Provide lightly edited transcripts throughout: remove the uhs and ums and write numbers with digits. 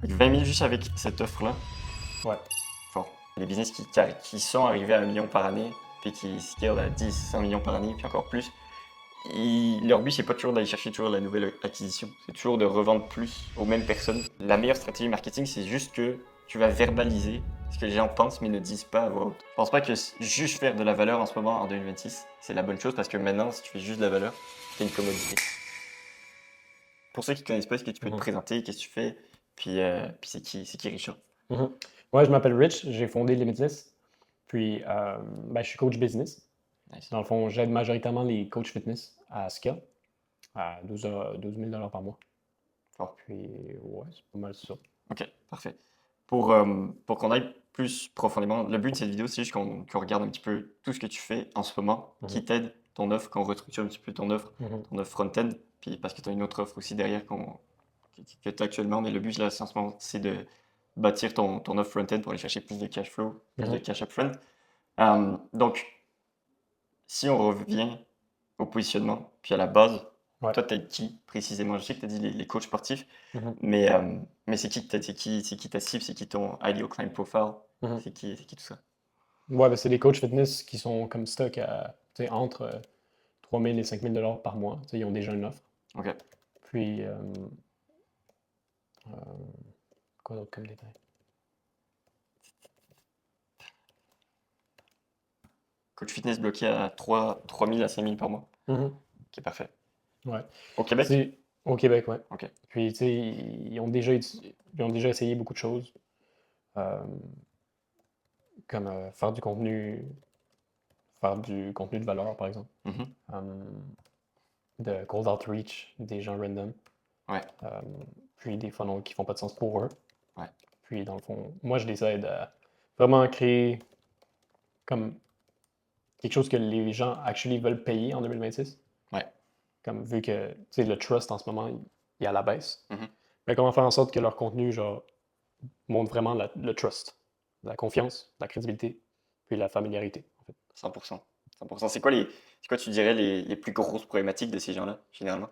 20 000 juste avec cette offre-là. Ouais. Fort. Les business qui sont arrivés à 1 million par année, puis qui scalent à 10, 100 millions par année, puis encore plus, leur but, c'est pas toujours d'aller chercher toujours la nouvelle acquisition. C'est toujours de revendre plus aux mêmes personnes. La meilleure stratégie marketing, c'est juste que tu vas verbaliser ce que les gens pensent mais ne disent pas à voix haute. Je pense pas que juste faire de la valeur en ce moment, en 2026, c'est la bonne chose parce que maintenant, si tu fais juste de la valeur, c'est une commodité. Pour ceux qui connaissent pas, est-ce que tu peux te présenter, qu'est-ce que tu fais, puis c'est qui Richard? Ouais, je m'appelle Rich, j'ai fondé Limitless. Puis, je suis coach business. Nice. Dans le fond, j'aide majoritairement les coachs fitness à scale, à 12 000 $ par mois. Fort. Puis, ouais, c'est pas mal ça. Ok, parfait. Pour qu'on aille plus profondément, le but de cette vidéo, c'est juste qu'on regarde un petit peu tout ce que tu fais en ce moment, qui t'aide, ton offre, qu'on restructure un petit peu ton offre front-end, puis parce que tu as une autre offre aussi derrière que tu as actuellement, mais le but là, en ce moment, c'est de bâtir ton offre front-end pour aller chercher plus de cash flow, plus de cash upfront. Donc, si on revient au positionnement, puis à la base, Ouais. toi, t'aides qui précisément? Je sais que tu as dit les coachs sportifs, Mhm. mais c'est qui que t'aides? C'est qui ta cible? C'est qui ton ideal client profile? Mhm. C'est qui tout ça? Ouais, c'est des coachs fitness qui sont comme stock à, entre 3 000 et 5 000 $ par mois. Ils ont déjà une offre. Ok. Puis, quoi d'autre comme détail? Coach fitness bloqué à 3 000 à 5 000 par mois. Ok, parfait. Ouais. Au Québec? C'est au Québec, ouais. Ok. Puis, ils ont déjà essayé beaucoup de choses, euh, comme faire du contenu de valeur, par exemple. Mhm. De cold outreach, des gens random. Ouais. Puis des funnels qui font pas de sens pour eux. Ouais. Puis, dans le fond, moi, je les aide à vraiment créer comme quelque chose que les gens actually veulent payer en 2026. Ouais. Comme vu que le trust en ce moment, il est à la baisse. Mhm. Mais comment faire en sorte que leur contenu genre, montre vraiment le trust, la confiance, la crédibilité, puis la familiarité, en fait. 100%. 100%. C'est quoi, tu dirais, les plus grosses problématiques de ces gens-là, généralement?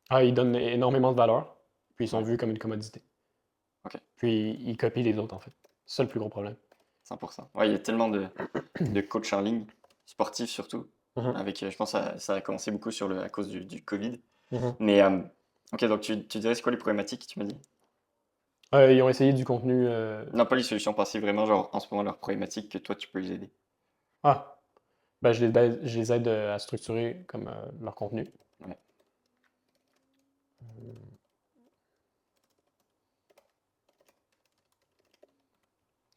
Ah, ils donnent énormément de valeur, puis ils sont Ouais. vus comme une commodité. Ok. Puis ils copient les autres, en fait. C'est ça le plus gros problème. 100%. Ouais, il y a tellement de coachs en ligne, sportifs surtout, Mhm, avec, je pense que ça a commencé beaucoup à cause du Covid. mhm. Mais, ok, donc tu dirais c'est quoi les problématiques, tu m'as dit? Ils ont essayé du contenu. Non, pas les solutions passées, vraiment, genre, en ce moment, leurs problématiques que toi, tu peux les aider. Ah, je les aide à structurer comme leur contenu. Ouais.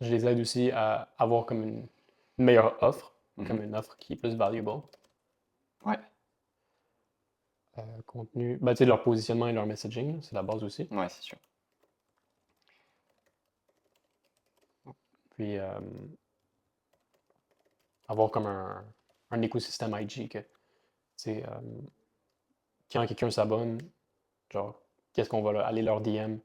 Je les aide aussi à avoir comme une meilleure offre, Mhm. comme une offre qui est plus valuable. Ouais. Contenu, leur positionnement et leur messaging, c'est la base aussi. Ouais, c'est sûr. Puis avoir comme un écosystème IG que, quand quelqu'un s'abonne, genre, qu'est-ce qu'on va aller leur DM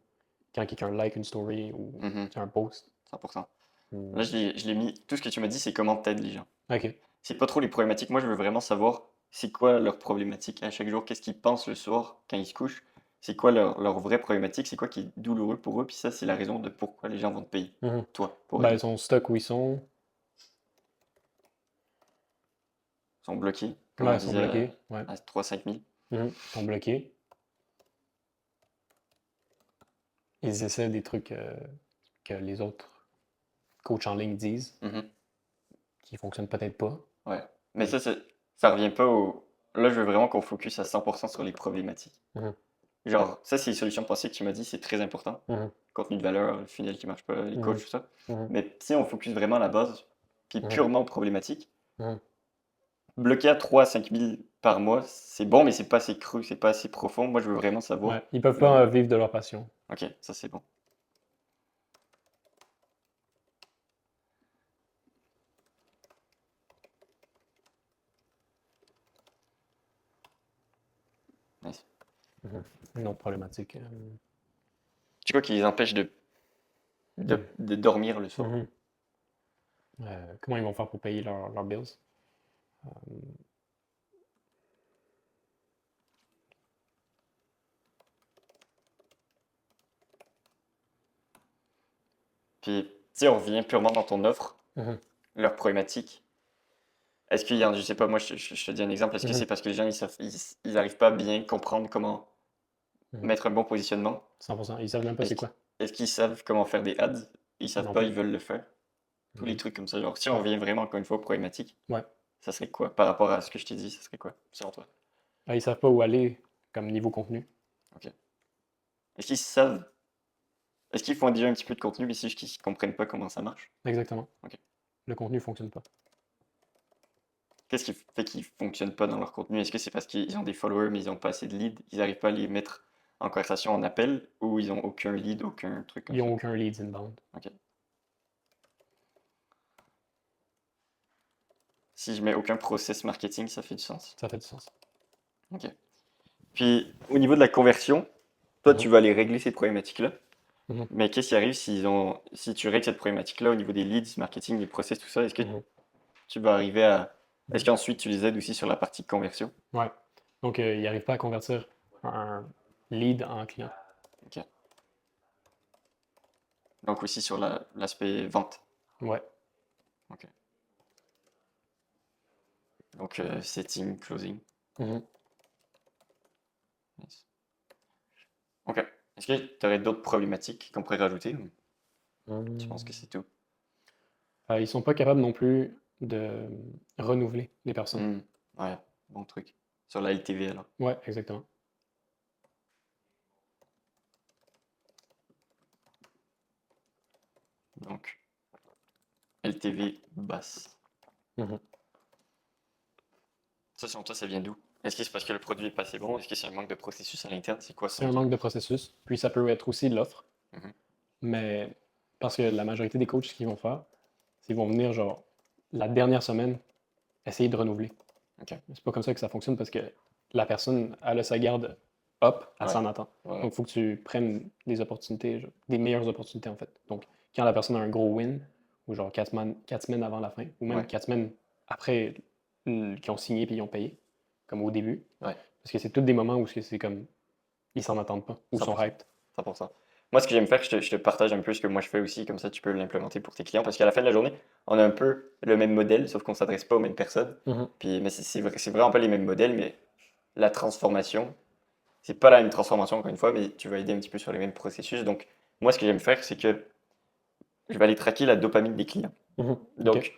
quand quelqu'un like une story ou Mhm. un post. 100%. Hmm. Là, je l'ai mis, tout ce que tu m'as dit, c'est comment t'aides les gens. Ok. C'est pas trop les problématiques. Moi, je veux vraiment savoir c'est quoi leurs problématiques à chaque jour, qu'est-ce qu'ils pensent le soir quand ils se couchent, c'est quoi leur vraie problématique, c'est quoi qui est douloureux pour eux, puis ça, c'est la raison de pourquoi les gens vont te payer, Mhm. toi, pour aider. Ils sont stock où ils sont. Ils sont bloqués, comme Ouais, on ils sont disait, bloqués. Ouais. à 3-5 000. Mhm. Ils sont bloqués. Ils essaient des trucs que les autres coachs en ligne disent, Mhm. qui fonctionnent peut-être pas. Ouais. Mais ça revient pas au. Là, je veux vraiment qu'on focus à 100% sur les problématiques. Mhm. Genre, ça, c'est les solutions passées que tu m'as dit, c'est très important. Mhm. Contenu de valeur, le funnel qui marche pas, les coachs, Mhm. tout ça. Mhm. Mais si on focus vraiment à la base, puis Mhm. purement aux problématiques, Mhm. bloquer à 3 à 5 000 par mois, c'est bon, mais c'est pas assez cru, c'est pas assez profond. Moi, je veux vraiment savoir. Ouais. Ils peuvent pas le- vivre de leur passion. Ok, ça c'est bon. Nice. Une autre problématique. C'est quoi qui les empêche de dormir le soir? Mhm. Comment ils vont faire pour payer leurs bills? Puis, si on revient purement dans ton offre, Mhm. leur problématique, est-ce qu'il y a, je sais pas, moi je te dis un exemple, est-ce que Mhm. c'est parce que les gens ils arrivent pas à bien comprendre comment Mhm. mettre un bon positionnement? 100%. Ils savent même pas Est-ce c'est qu'ils quoi. est-ce qu'ils savent comment faire des ads? Ils savent Non pas, plus. ils veulent le faire. Tous les Mhm. trucs comme ça. Genre, si on Ouais. revient vraiment encore une fois aux problématiques, Ouais. ça serait quoi? Par rapport à ce que je t'ai dit, ça serait quoi, selon toi? Ah, ils savent pas où aller comme niveau contenu. Ok. Est-ce qu'ils savent, est-ce qu'ils font déjà un petit peu de contenu, mais c'est juste qu'ils comprennent pas comment ça marche? Exactement. Ok. Le contenu fonctionne pas. Qu'est-ce qui fait qu'ils fonctionnent pas dans leur contenu? Est-ce que c'est parce qu'ils ont des followers, mais ils ont pas assez de leads, ils arrivent pas à les mettre en conversation, en appel, ou ils ont aucun lead, aucun truc comme Ils ça? ont aucun leads inbound. Ok. Si je mets aucun process marketing, ça fait du sens. Ça fait du sens. Ok. Puis, au niveau de la conversion, toi, Mhm. tu vas aller régler ces problématiques-là. Mhm. Mais qu'est-ce qui arrive si tu règles cette problématique-là au niveau des leads, marketing, des process, tout ça? Est-ce que Mhm. tu vas arriver à. Est-ce Mhm. qu'ensuite tu les aides aussi sur la partie conversion? Ouais. Donc, ils n'arrivent pas à convertir un lead en client. Ok. Donc aussi sur l'aspect vente. Ouais. Ok. Donc setting, closing. Mhm. Nice. Ok. Est-ce que tu aurais d'autres problématiques qu'on pourrait rajouter ou tu penses que c'est tout? Ils sont pas capables non plus de renouveler les personnes. Hmm. Ouais, bon truc. Sur la LTV alors. Ouais, exactement. Donc LTV basse. Mhm. Ça, selon toi, ça vient d'où? Est-ce que c'est parce que le produit est pas assez bon? Est-ce que c'est un manque de processus à l'interne? C'est quoi C'est selon un toi? manque de processus. Puis ça peut être aussi de l'offre. Mhm. Mais parce que la majorité des coachs, ce qu'ils vont faire, c'est qu'ils vont venir, genre, la dernière semaine, essayer de renouveler. Ok. C'est pas comme ça que ça fonctionne parce que la personne, elle a sa garde up, elle Ouais. s'en attend. Ouais. Donc, il faut que tu prennes des opportunités, genre, des meilleures opportunités, en fait. Donc, quand la personne a un gros win, ou genre 4 semaines avant la fin, ou même Ouais. 4 semaines après qu'ils ont signé et ils ont payé, comme au début. Ouais. Parce que c'est tous des moments où c'est comme, ils s'en attendent pas, ou sont 100%. hyped. 100%. Moi, ce que j'aime faire, je te partage un peu ce que moi je fais aussi, comme ça tu peux l'implémenter pour tes clients, parce qu'à la fin de la journée, on a un peu le même modèle, sauf qu'on ne s'adresse pas aux mêmes personnes. Mhm. Puis, mais c'est vraiment pas les mêmes modèles, mais la transformation, c'est pas la même transformation encore une fois, mais tu vas aider un petit peu sur les mêmes processus. Donc, moi, ce que j'aime faire, c'est que je vais aller traquer la dopamine des clients. Mhm. OK. Donc,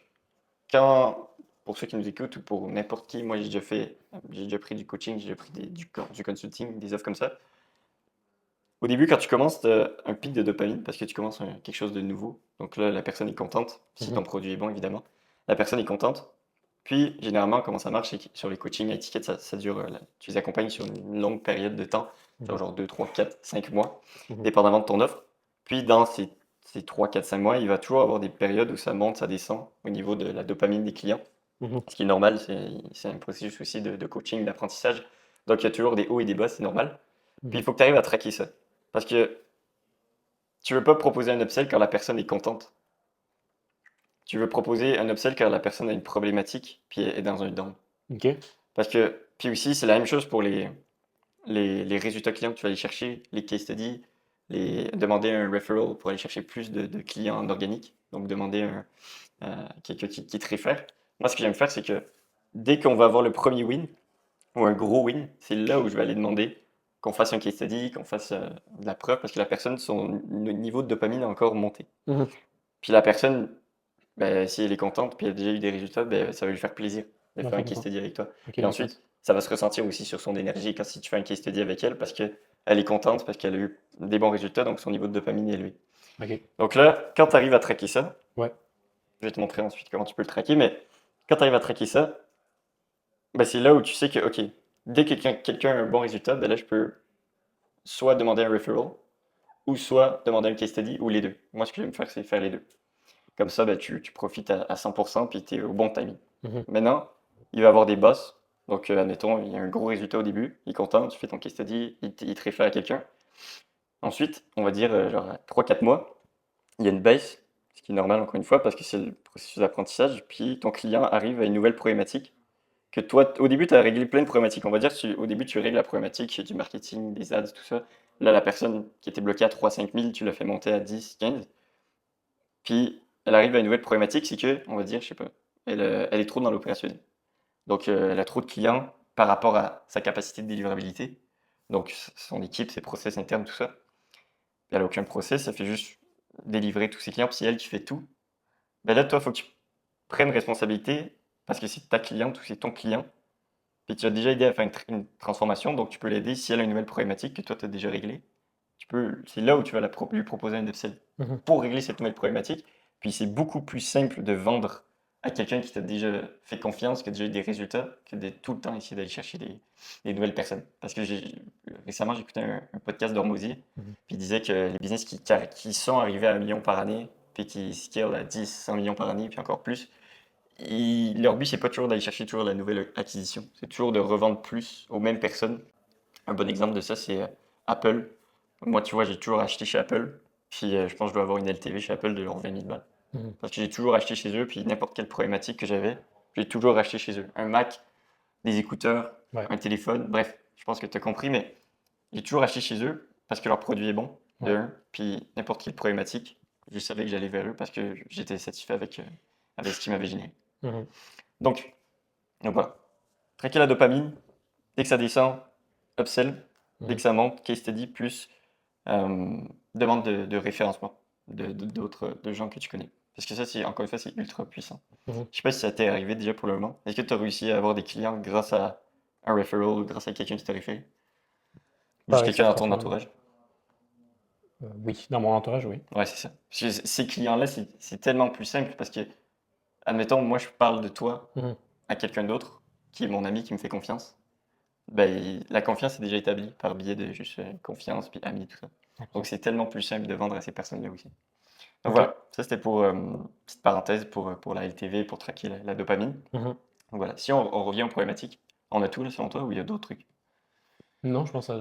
quand, pour ceux qui nous écoutent ou pour n'importe qui, moi j'ai déjà pris du coaching, j'ai déjà pris du consulting, des offres comme ça. Au début, quand tu commences, tu as un pic de dopamine parce que tu commences quelque chose de nouveau. Donc là, la personne est contente, si Mhm. ton produit est bon, évidemment. La personne est contente. Puis, généralement, comment ça marche, c'est que sur les coachings à étiquette, ça dure, tu les accompagnes sur une longue période de temps, Mhm. genre 2, 3, 4, 5 mois, Mhm. dépendamment de ton offre. Puis, dans ces 3, 4, 5 mois, il va toujours avoir des périodes où ça monte, ça descend au niveau de la dopamine des clients. Mhm. Ce qui est normal, c'est un processus aussi de coaching, d'apprentissage. Donc, il y a toujours des hauts et des bas, c'est normal. Puis, Mhm. il faut que tu arrives à traquer ça. Parce que tu veux pas proposer un upsell quand la personne est contente. Tu veux proposer un upsell quand la personne a une problématique, puis est dans un down. OK. Parce que, puis aussi, c'est la même chose pour les résultats clients que tu vas aller chercher, les case studies, demander un referral pour aller chercher plus de clients en organique. Donc, demander quelqu'un qui te réfère. Moi, ce que j'aime faire, c'est que dès qu'on va avoir le premier win, ou un gros win, c'est là où je vais aller demander qu'on fasse un case study, qu'on fasse de la preuve, parce que la personne, son niveau de dopamine a encore monté. Mhm. Puis la personne, ben, si elle est contente, puis elle a déjà eu des résultats, ben, ça va lui faire plaisir de Ouais, faire un case 100%. study avec toi. OK, Puis makes ensuite, sense. ça va se ressentir aussi sur son énergie quand si tu fais un case study avec elle, parce qu'elle est contente, parce qu'elle a eu des bons résultats, donc son niveau de dopamine est élevé. OK. Donc là, quand tu arrives à traquer ça, Ouais. je vais te montrer ensuite comment tu peux le traquer, mais quand tu arrives à traquer ça, ben, c'est là où tu sais que, OK, dès que quelqu'un a un bon résultat, ben là, je peux soit demander un referral, ou soit demander un case study, ou les deux. Moi, ce que j'aime faire, c'est faire les deux. Comme ça, ben, tu profites à 100%, puis tu es au bon timing. Mhm. Maintenant, il va y avoir des boss. Donc, admettons, il y a un gros résultat au début, il est content, tu fais ton case study, il te réfère à quelqu'un. Ensuite, on va dire, genre, à 3-4 mois, il y a une baisse, ce qui est normal, encore une fois, parce que c'est le processus d'apprentissage. Puis, ton client arrive à une nouvelle problématique que toi, au début, tu as réglé plein de problématiques. On va dire, au début, tu règles la problématique du marketing, des ads, tout ça. Là, la personne qui était bloquée à 3-5 000, tu l'as fait monter à 10, 15. Puis elle arrive à une nouvelle problématique, c'est que, on va dire, je sais pas, elle est trop dans l'opérationnel. Donc elle a trop de clients par rapport à sa capacité de délivrabilité. Donc son équipe, ses process internes, tout ça. Elle n'a aucun process, elle fait juste délivrer tous ses clients. Puis c'est elle qui fait tout. Ben là, toi, il faut que tu prennes responsabilité parce que c'est ta cliente ou c'est ton client. Puis tu as déjà aidé à faire une transformation, donc tu peux l'aider si elle a une nouvelle problématique que toi, tu as déjà réglée. C'est là où tu vas lui proposer un upsell Mhm. pour régler cette nouvelle problématique. Puis c'est beaucoup plus simple de vendre à quelqu'un qui t'a déjà fait confiance, qui a déjà eu des résultats, que de tout le temps essayer d'aller chercher des nouvelles personnes. Parce que récemment, j'ai écouté un podcast d'Hormozy, Mhm. puis il disait que les business qui sont arrivés à 1 million par année, puis qui scale à 10, 100 millions par année, puis encore plus, leur but, c'est pas toujours d'aller chercher toujours la nouvelle acquisition. C'est toujours de revendre plus aux mêmes personnes. Un bon exemple de ça, c'est Apple. Moi, tu vois, j'ai toujours acheté chez Apple. Puis je pense que je dois avoir une LTV chez Apple de genre 20 000 balles. Mhm. Parce que j'ai toujours acheté chez eux, puis n'importe quelle problématique que j'avais, j'ai toujours acheté chez eux. Un Mac, des écouteurs, Ouais. un téléphone, bref, je pense que tu as compris, mais j'ai toujours acheté chez eux parce que leur produit est bon, de Ouais. un, puis n'importe quelle problématique, je savais que j'allais vers eux parce que j'étais satisfait avec ce qu'ils m'avaient généré. Mhm. Donc, donc voilà. Traquer la dopamine, dès que ça descend, upsell, dès Mhm. que ça monte, case study, plus demande de référencement de gens que tu connais. Parce que ça, encore une fois, c'est ultra puissant. Mhm. Je sais pas si ça t'est arrivé déjà pour le moment. Est-ce que tu as réussi à avoir des clients grâce à un referral ou grâce à quelqu'un qui t'a référé? Pas Juste avec quelqu'un cette dans ton façon-là, non. entourage? Oui, dans mon entourage, oui. Ouais, c'est ça. Parce que ces clients-là, c'est tellement plus simple parce que, admettons, moi, je parle de toi Mhm. à quelqu'un d'autre qui est mon ami, qui me fait confiance. Ben, la confiance est déjà établie par biais de juste confiance, puis amis, tout ça. Donc, 100%. c'est tellement plus simple de vendre à ces personnes-là aussi. Donc OK. voilà, ça c'était pour petite parenthèse pour la LTV, pour traquer la dopamine. Mhm. Donc voilà, si on revient aux problématiques, on a tout là selon toi ou il y a d'autres trucs? Non, je pense que ça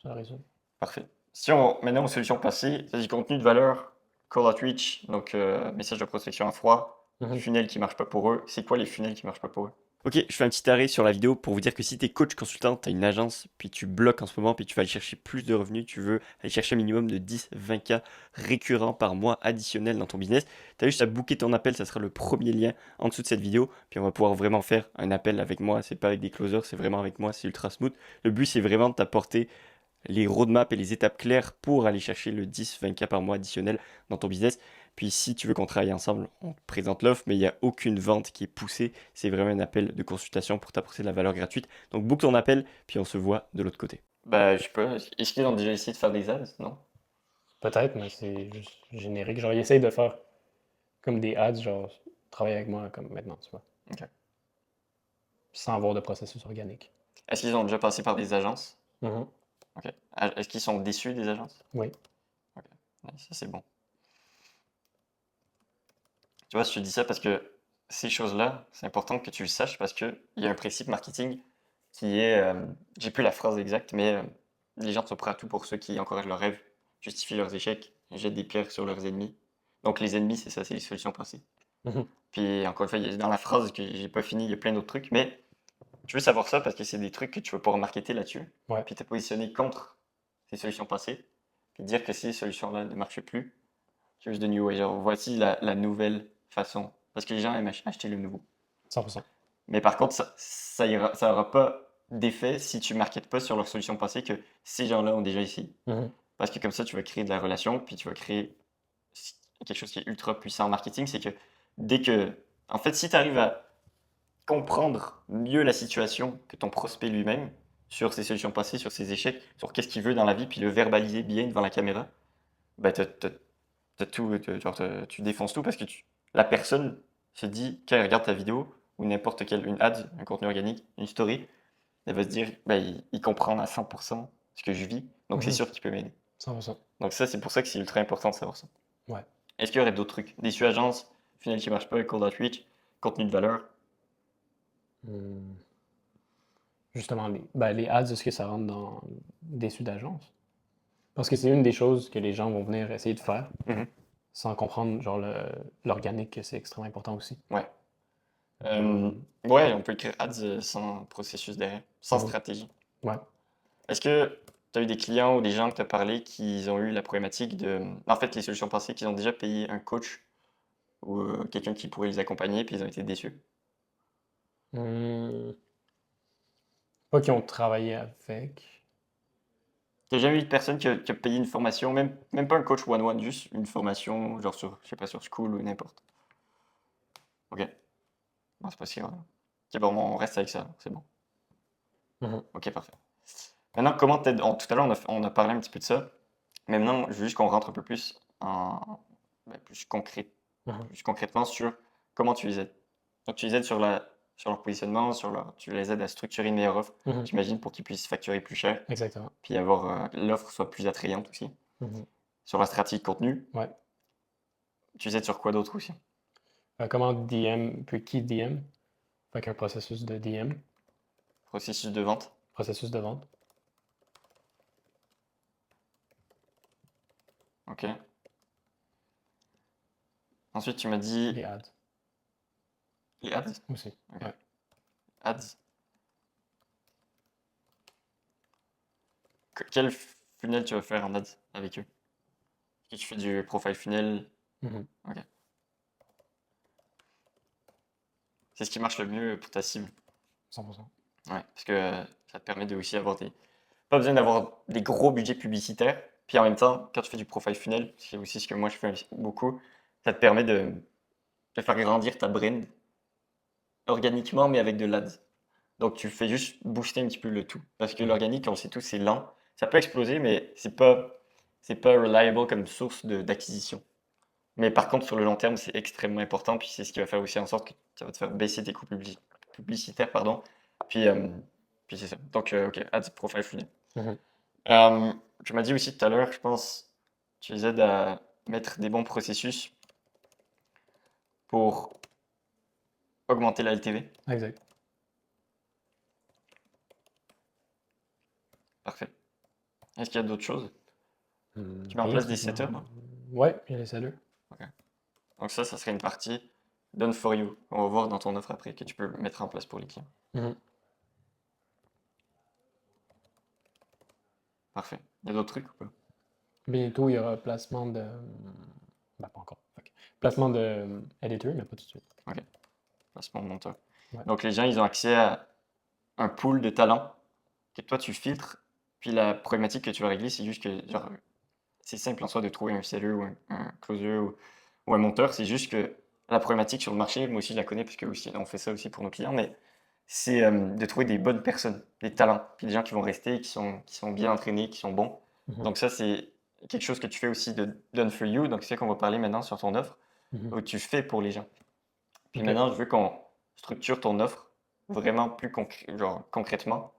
le résume. Parfait. Si on maintenant aux solutions passées, ça dit contenu de valeur, call outreach, donc message de prospection à froid, Mhm. funnel qui marche pas pour eux. C'est quoi les funnels qui marchent pas pour eux? Ok, je fais un petit arrêt sur la vidéo pour vous dire que si tu es coach consultant, tu as une agence, puis tu bloques en ce moment, puis tu vas aller chercher plus de revenus, tu veux aller chercher un minimum de 10-20K récurrents par mois additionnels dans ton business, tu as juste à booker ton appel, ça sera le premier lien en dessous de cette vidéo, puis on va pouvoir vraiment faire un appel avec moi, c'est pas avec des closers, c'est vraiment avec moi, c'est ultra smooth. Le but c'est vraiment de t'apporter les roadmaps et les étapes claires pour aller chercher le 10-20K par mois additionnel dans ton business. Puis si tu veux qu'on travaille ensemble, on te présente l'offre, mais il n'y a aucune vente qui est poussée. C'est vraiment un appel de consultation pour t'apporter de la valeur gratuite. Donc book ton appel, puis on se voit de l'autre côté. Bah, je sais pas. Est-ce qu'ils ont déjà essayé de faire des ads? Non? Peut-être, mais c'est juste générique. Genre, ils essayent de faire comme des ads, genre, travailler avec moi comme maintenant, tu vois. Ok. Sans avoir de processus organique. Est-ce qu'ils ont déjà passé par des agences? Mhm. Ok. Est-ce qu'ils sont déçus des agences? Oui. Ok. Ouais, ça, c'est bon. Tu vois, je te dis ça parce que ces choses-là, c'est important que tu le saches parce qu'il y a un principe marketing qui est, j'ai plus la phrase exacte, mais les gens sont prêts à tout pour ceux qui encouragent leurs rêves, justifient leurs échecs, jettent des pierres sur leurs ennemis. Donc les ennemis, c'est ça, c'est les solutions passées. Mhm. Puis encore une fois, dans la phrase que j'ai pas fini, il y a plein d'autres trucs, mais tu veux savoir ça parce que c'est des trucs que tu vas pouvoir marketer là-dessus, Ouais. puis te positionner contre ces solutions passées, puis dire que ces solutions-là ne marchent plus, choose the new way. Genre, voici la nouvelle façon. Parce que les gens aiment acheter le nouveau. 100%. Mais par contre, ça aura pas d'effet si tu ne marketes pas sur leur solution passée que ces gens-là ont déjà essayé. Mhm. Parce que comme ça, tu vas créer de la relation, puis tu vas créer quelque chose qui est ultra puissant en marketing. C'est que dès que. En fait, si tu arrives à comprendre mieux la situation que ton prospect lui-même, sur ses solutions passées, sur ses échecs, sur qu'est-ce qu'il veut dans la vie, puis le verbaliser bien devant la caméra, bah, tu défonces tout parce que la personne se dit, quand elle regarde ta vidéo ou n'importe quelle, une ad, un contenu organique, une story, elle va se dire, bah, il comprend à 100% ce que je vis, donc c'est Mhm. sûr qu'il peut m'aider. 100%. Donc ça, c'est pour ça que c'est ultra important de savoir ça. Ouais. Est-ce qu'il y aurait d'autres trucs? Des agences, final qui marche pas, cold outreach, contenu de valeur? Hmm. Justement, les ads, est-ce que ça rentre dans déçu d'agence? Parce que c'est une des choses que les gens vont venir essayer de faire Mhm. sans comprendre, genre, l'organique, que c'est extrêmement important aussi. Ouais. Euh, Ouais, on peut écrire ads sans processus derrière, sans mhm. stratégie. Ouais. Est-ce que tu as eu des clients ou des gens que tu as parlé qui ont eu la problématique de. En fait, les solutions passées, qu'ils ont déjà payé un coach ou quelqu'un qui pourrait les accompagner, puis ils ont été déçus? Hmm, Pas qu'ils ont travaillé avec. T'as jamais eu de personne qui a payé une formation, même pas un coach one-one, juste une formation, genre sur, je sais pas, sur School ou n'importe. Ok, bon, c'est pas si grave. Ok, bon, on reste avec ça, c'est bon. Mhm, Ok, parfait. Maintenant, comment t'aides? Tout à l'heure, on a parlé un petit peu de ça, mais maintenant, je veux juste qu'on rentre un peu plus mhm, plus concrètement sur comment tu les aides. Donc, tu les aides sur leur positionnement, tu les aides à structurer une meilleure offre, mhm. j'imagine, pour qu'ils puissent facturer plus cher, Exactement. puis avoir l'offre soit plus attrayante aussi. Mhm. Sur la stratégie de contenu, Ouais. tu les aides sur quoi d'autre aussi? Comment DM, puis qui DM? Fait qu'un processus de DM, Processus de vente. processus de vente. Ok. Ensuite, tu m'as dit Les ads les ads. aussi. Ok. Ouais. Ads. Quel funnel tu vas faire en ads avec eux? Est-ce que tu fais du profile funnel? Mhm. Ok. C'est ce qui marche le mieux pour ta cible. 100%. Ouais, parce que ça te permet de aussi avoir des. Pas besoin d'avoir des gros budgets publicitaires. Puis en même temps, quand tu fais du profile funnel, c'est aussi ce que moi je fais beaucoup, ça te permet de faire grandir ta brand organiquement, mais avec de l'ads. Donc tu fais juste booster un petit peu le tout. Parce que Mhm. l'organique, on le sait tous, c'est lent. Ça peut exploser, mais c'est pas reliable comme source d'acquisition. Mais par contre, sur le long terme, c'est extrêmement important. Puis c'est ce qui va faire aussi en sorte que ça va te faire baisser tes coûts publicitaires, pardon. Puis, puis c'est ça. Donc, ok, ads profile funnel. Mhm. Euh, tu m'as dit aussi tout à l'heure, je pense, tu les aides à mettre des bons processus pour augmenter la LTV. Exact. Parfait. Est-ce qu'il y a d'autres choses? Tu mets en Rien place qui des vient. setups, hein? Ouais, il y a les saluts. Ok. Donc ça serait une partie done for you. On va voir dans ton offre après que tu peux mettre en place pour les clients. Mhm. Parfait. Il y a d'autres trucs ou pas? Bientôt, il y aura placement de. Ben, pas encore. Fait que placement de editor, mais pas tout de suite. Ok. Placement de monteur. Ouais. Donc les gens, ils ont accès à un pool de talents que toi tu filtres. Puis la problématique que tu vas régler, c'est juste que genre, c'est simple en soi de trouver un seller ou un closer ou un monteur. C'est juste que la problématique sur le marché, moi aussi je la connais parce que aussi, on fait ça aussi pour nos clients, mais c'est de trouver des bonnes personnes, des talents, puis des gens qui vont rester, qui sont bien entraînés, qui sont bons. Mhm. Donc ça, c'est quelque chose que tu fais aussi de done for you. Donc c'est ça qu'on va parler maintenant sur ton offre, Mhm. où tu fais pour les gens. Puis OK. maintenant, je veux qu'on structure ton offre vraiment plus genre, concrètement,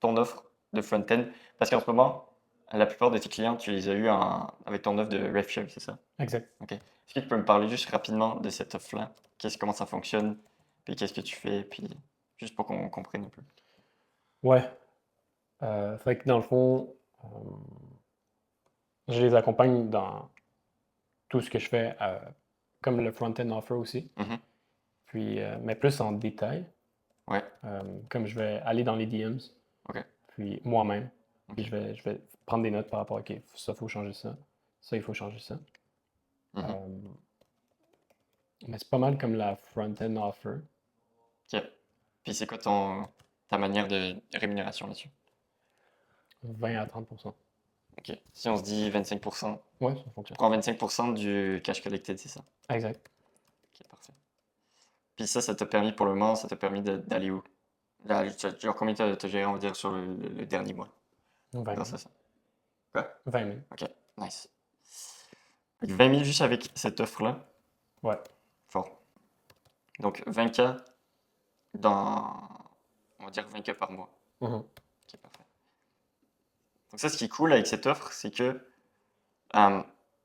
ton offre de front-end. Parce qu'en ce moment, la plupart de tes clients, tu les as eu avec ton offre de RevShare, c'est ça? Exact. Ok. Est-ce que tu peux me parler juste rapidement de cette offre-là? Comment ça fonctionne? Puis qu'est-ce que tu fais? Puis juste pour qu'on comprenne un peu. Ouais. Fait que dans le fond, je les accompagne dans tout ce que je fais, comme le front-end offer aussi. Mhm. Puis, mais plus en détail. Ouais. Comme je vais aller dans les DMs, Ok. puis moi-même, puis Ok. je vais prendre des notes par rapport à, OK, ça, il faut changer ça. Ça, il faut changer ça. Mhm. Euh, mais c'est pas mal comme la front-end offer. Ok. Puis c'est quoi ta manière de rémunération là-dessus? 20 à 30%. Ok. Si on se dit 25%, Ouais, ça tu fonctionne. prends 25% du cash collected, c'est ça? Exact. Ok, parfait. Puis ça t'a permis pour le moment, ça t'a permis d'aller où? Là, genre combien t'as géré, on va dire, sur le dernier mois, 20 grâce 000. à ça? Quoi? 20 000. Ok, nice. Fait que 20 000 juste avec cette offre-là, Ouais. fort. Donc 20K dans, on va dire 20K par mois. Mhm. Ok, parfait. Donc ça, ce qui est cool avec cette offre, c'est que euh,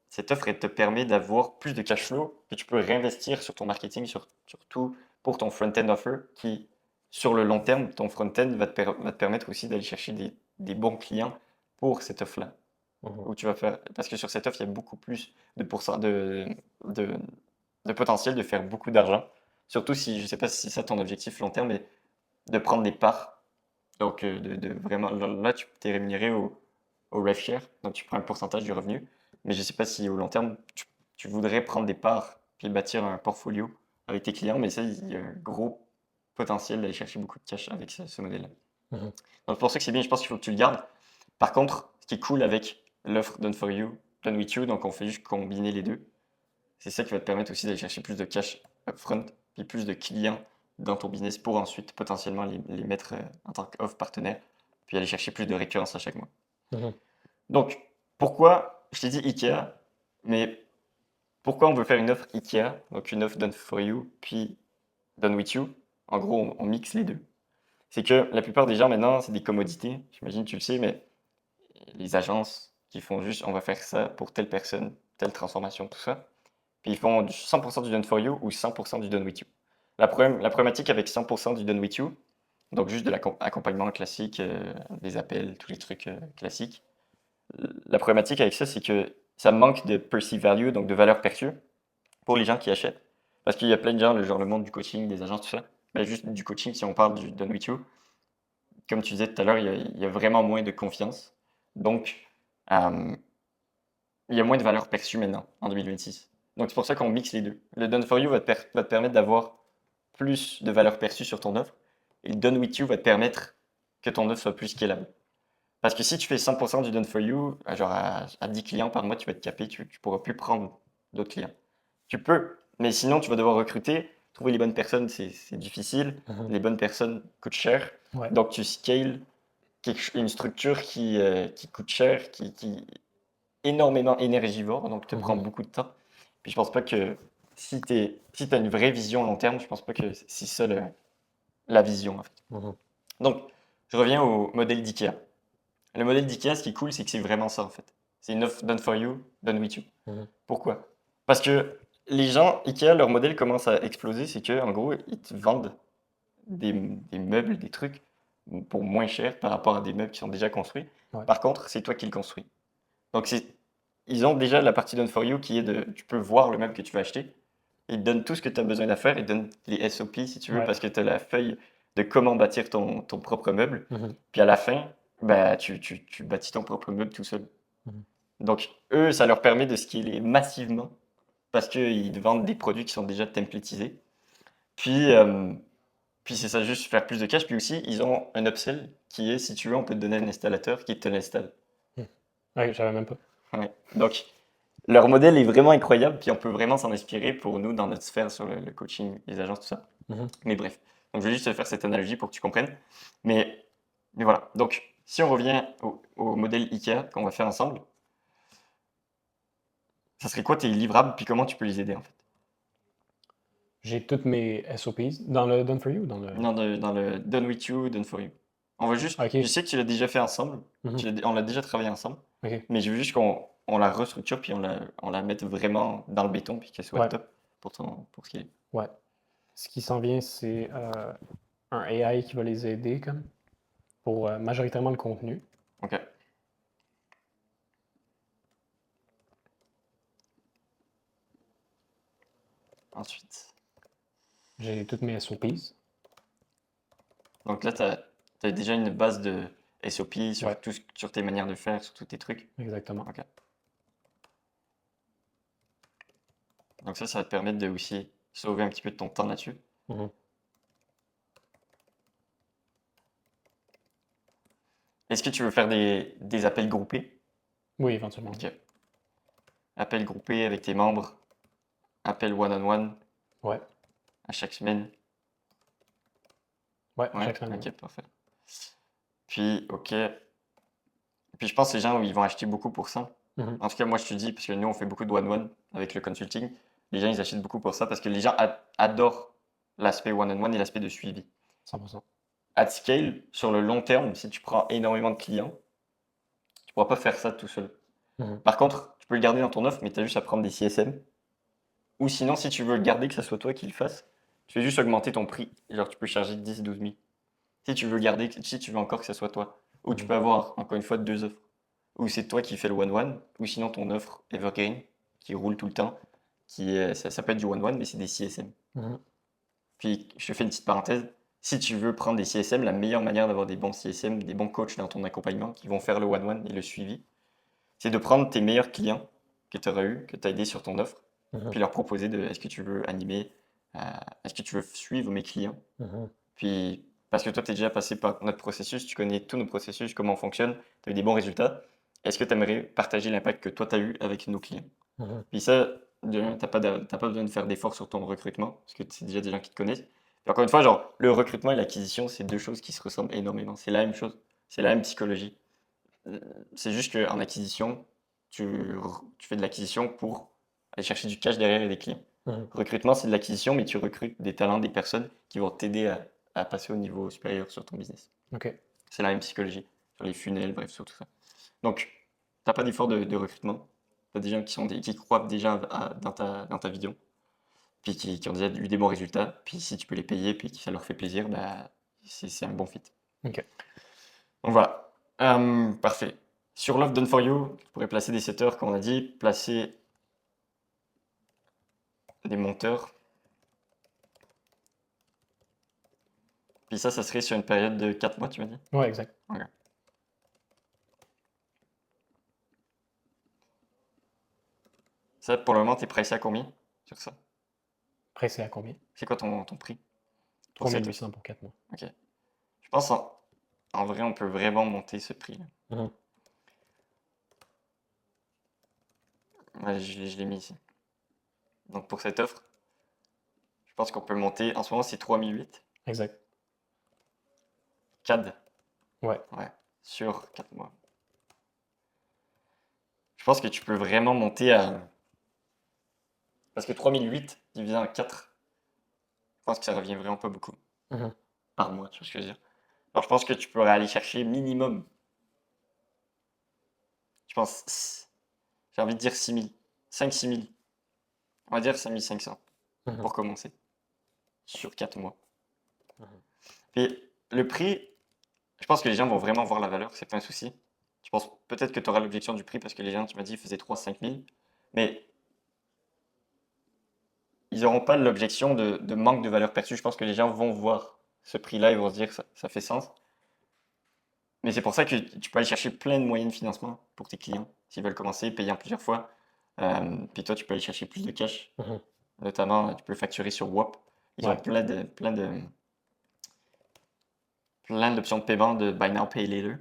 cette offre, elle te permet d'avoir plus de cash flow que tu peux réinvestir sur ton marketing, surtout pour ton front-end offer, qui, sur le long terme, ton front-end va te permettre aussi d'aller chercher des bons clients pour cette offre-là. Mhm. Où tu vas faire, parce que sur cette offre, il y a beaucoup plus de, de potentiel de faire beaucoup d'argent. Surtout si, je ne sais pas si c'est ça ton objectif long terme, mais de prendre des parts. Donc, vraiment, là, tu t'es rémunéré au rev share, donc tu prends un pourcentage du revenu. Mais je ne sais pas si au long terme, tu voudrais prendre des parts puis bâtir un portfolio avec tes clients. Mais ça, il y a un gros potentiel d'aller chercher beaucoup de cash avec ce modèle-là. Mhm. Donc, pour ça que c'est bien, je pense qu'il faut que tu le gardes. Par contre, ce qui est cool avec l'offre Done for You, Done with You, donc on fait juste combiner les deux, c'est ça qui va te permettre aussi d'aller chercher plus de cash upfront, puis plus de clients dans ton business pour ensuite potentiellement les mettre en tant qu'offre partenaire, puis aller chercher plus de récurrence à chaque mois. Mhm. Donc, pourquoi, je t'ai dit IKEA, mais pourquoi on veut faire une offre IKEA, donc une offre Done for You, puis Done with You? En gros, on mixe les deux. C'est que la plupart des gens maintenant, c'est des commodités, j'imagine que tu le sais, mais les agences qui font juste on va faire ça pour telle personne, telle transformation, tout ça. Puis ils font 100% du done for you ou 100% du done with you. La problématique avec 100% du done with you, donc juste de l'accompagnement classique, des appels, tous les trucs classiques. La problématique avec ça, c'est que ça manque de perceived value, donc de valeur perçue pour les gens qui achètent. Parce qu'il y a plein de gens, genre le monde du coaching, des agences, tout ça. Mais juste du coaching, si on parle du done with you, comme tu disais tout à l'heure, il y a vraiment moins de confiance. Donc, il y a moins de valeur perçue maintenant, en 2026. Donc, c'est pour ça qu'on mixe les deux. Le Done for You va te permettre d'avoir plus de valeur perçue sur ton offre. Et le Done with You va te permettre que ton offre soit plus scalable. Parce que si tu fais 100% du Done for You, genre à 10 clients par mois, tu vas te caper, tu ne pourras plus prendre d'autres clients. Tu peux, mais sinon, tu vas devoir recruter. Trouver les bonnes personnes, c'est difficile. Mhm. Les bonnes personnes coûtent cher. Ouais. Donc, tu scales une structure qui coûte cher, qui est énormément énergivore, donc te prend Mhm. beaucoup de temps. Puis je pense pas que si tu as une vraie vision long terme, je pense pas que c'est ça la vision en fait. Mhm. Donc, je reviens au modèle d'IKEA. Le modèle d'IKEA, ce qui est cool, c'est que c'est vraiment ça en fait. C'est une offre done for you, done with you. Mhm. Pourquoi? Parce que les gens, IKEA, leur modèle commence à exploser, c'est que en gros, ils te vendent des meubles, des trucs pour moins cher par rapport à des meubles qui sont déjà construits. Ouais. Par contre, c'est toi qui le construis. Donc, ils ont déjà la partie Done for You qui est tu peux voir le meuble que tu vas acheter. Ils te donnent tout ce que tu as besoin d'à faire. Ils te donnent les SOP si tu veux, Ouais. parce que tu as la feuille de comment bâtir ton propre meuble. Mhm. Puis à la fin, bah, tu bâtis ton propre meuble tout seul. Mhm. Donc, eux, ça leur permet de scaler massivement parce qu'ils te vendent des produits qui sont déjà templatisés. Puis, puis c'est ça, juste faire plus de cash. Puis aussi, ils ont un upsell qui est, si tu veux, on peut te donner un installateur qui te l'installe. Ouais, j'avais même pas. Ouais. Donc, leur modèle est vraiment incroyable, puis on peut vraiment s'en inspirer pour nous dans notre sphère sur le coaching, les agences, tout ça. Mhm. Mais bref, donc je vais juste te faire cette analogie pour que tu comprennes. Mais voilà, donc si on revient au modèle IKEA qu'on va faire ensemble, ça serait quoi tes livrables, puis comment tu peux les aider en fait? J'ai toutes mes SOPs dans le Done for You ou dans le. Non, dans le Done with you, Done for you. On va juste, Ok. je sais que tu l'as déjà fait ensemble, Mhm. on l'a déjà travaillé ensemble, Ok. mais je veux juste qu'on la restructure, puis on la mette vraiment dans le béton, puis qu'elle soit Ouais. top pour ce qu'il est. Ouais. Ce qui s'en vient, c'est un AI qui va les aider comme pour majoritairement le contenu. Ok. Ensuite. J'ai toutes mes SOPs. Donc là, tu as déjà une base de SOP sur, Ouais. sur tes manières de faire, sur tous tes trucs. Exactement. Ok. Donc ça va te permettre de aussi sauver un petit peu de ton temps là-dessus. Mhm. Est-ce que tu veux faire des appels groupés? Oui, éventuellement. Ok. Appels groupés avec tes membres, appels one-on-one Ouais. à chaque semaine. Ouais, Ouais, chaque semaine. ok, parfait. Puis, ok. Puis je pense que les gens, ils vont acheter beaucoup pour ça. Mhm. En tout cas, moi, je te dis, parce que nous, on fait beaucoup de one-one avec le consulting. Les gens, ils achètent beaucoup pour ça parce que les gens adorent l'aspect one-on-one et l'aspect de suivi. 100%. At scale, sur le long terme, si tu prends énormément de clients, tu ne pourras pas faire ça tout seul. Mhm. Par contre, tu peux le garder dans ton offre, mais tu as juste à prendre des CSM. Ou sinon, si tu veux le garder, que ce soit toi qui le fasses, tu fais juste augmenter ton prix. Genre, tu peux charger 10, 12 000. Si tu veux le garder, si tu veux encore que ce soit toi. Ou tu Mhm. peux avoir, encore une fois, deux offres. Ou c'est toi qui fais le one-one, ou sinon ton offre Evergreen, qui roule tout le temps, ça peut être du one-one, mais c'est des CSM. Mhm. Puis, je te fais une petite parenthèse. Si tu veux prendre des CSM, la meilleure manière d'avoir des bons CSM, des bons coachs dans ton accompagnement qui vont faire le one-one et le suivi, c'est de prendre tes meilleurs clients que tu auras eu, que tu as aidé sur ton offre, Mhm. puis leur proposer de est-ce que tu veux animer, est-ce que tu veux suivre mes clients. Mhm. Puis, parce que toi, tu es déjà passé par notre processus, tu connais tous nos processus, comment on fonctionne, tu as eu des bons résultats. Est-ce que tu aimerais partager l'impact que toi, tu as eu avec nos clients? Mhm. Puis ça, tu n'as pas besoin de faire d'efforts sur ton recrutement, parce que c'est déjà des gens qui te connaissent. Puis encore une fois, genre, le recrutement et l'acquisition, c'est deux choses qui se ressemblent énormément. C'est la même chose, c'est la même psychologie. Euh, C'est juste qu'en acquisition, tu fais de l'acquisition pour aller chercher du cash derrière et des clients. Mhm. Recrutement, c'est de l'acquisition, mais tu recrutes des talents, des personnes qui vont t'aider à passer au niveau supérieur sur ton business. OK. C'est la même psychologie, sur les funnels, bref, sur tout ça. Donc, t'as pas d'effort de recrutement. Tu as des gens qui croient déjà dans ta vision, puis qui ont déjà eu des bons résultats. Puis si tu peux les payer, puis que ça leur fait plaisir, bah, c'est un bon fit. OK. Donc voilà. Parfait. Sur l'offre Done for You, tu pourrais placer des setters, comme on a dit, placer des monteurs. Puis ça serait sur une période de 4 mois, tu m'as dit? Ouais, exact. Ok. Ça, pour le moment, t'es pricé à combien sur ça? Pressé à combien? C'est quoi ton prix pour cette offre? 3800 pour 4 mois. Ok. Je pense en vrai, on peut vraiment monter ce prix-là. Mhm. Ouais, je l'ai mis ici. Donc pour cette offre, je pense qu'on peut monter. En ce moment, c'est 3008 Exact. CAD. Ouais. Ouais, sur 4 mois. Je pense que tu peux vraiment monter à. Parce que 3008 divisé en 4, je pense que ça revient vraiment pas beaucoup Mhm. par mois, tu vois ce que je veux dire. Alors je pense que tu pourrais aller chercher minimum, je pense, j'ai envie de dire 6000, 5-6 000. On va dire 5500 Mhm. pour commencer sur 4 mois. Mhm. Puis le prix, je pense que les gens vont vraiment voir la valeur, c'est pas un souci. Je pense peut-être que tu auras l'objection du prix parce que les gens, tu m'as dit, faisaient 3-5 000. Mais ils n'auront pas l'objection de manque de valeur perçue. Je pense que les gens vont voir ce prix-là et vont se dire que ça fait sens. Mais c'est pour ça que tu peux aller chercher plein de moyens de financement pour tes clients s'ils veulent commencer, payer en plusieurs fois. Puis toi, tu peux aller chercher plus de cash. Mhm. Notamment, tu peux facturer sur WAP. Ils ont Ouais. plein d'options de paiement de Buy Now, Pay Later,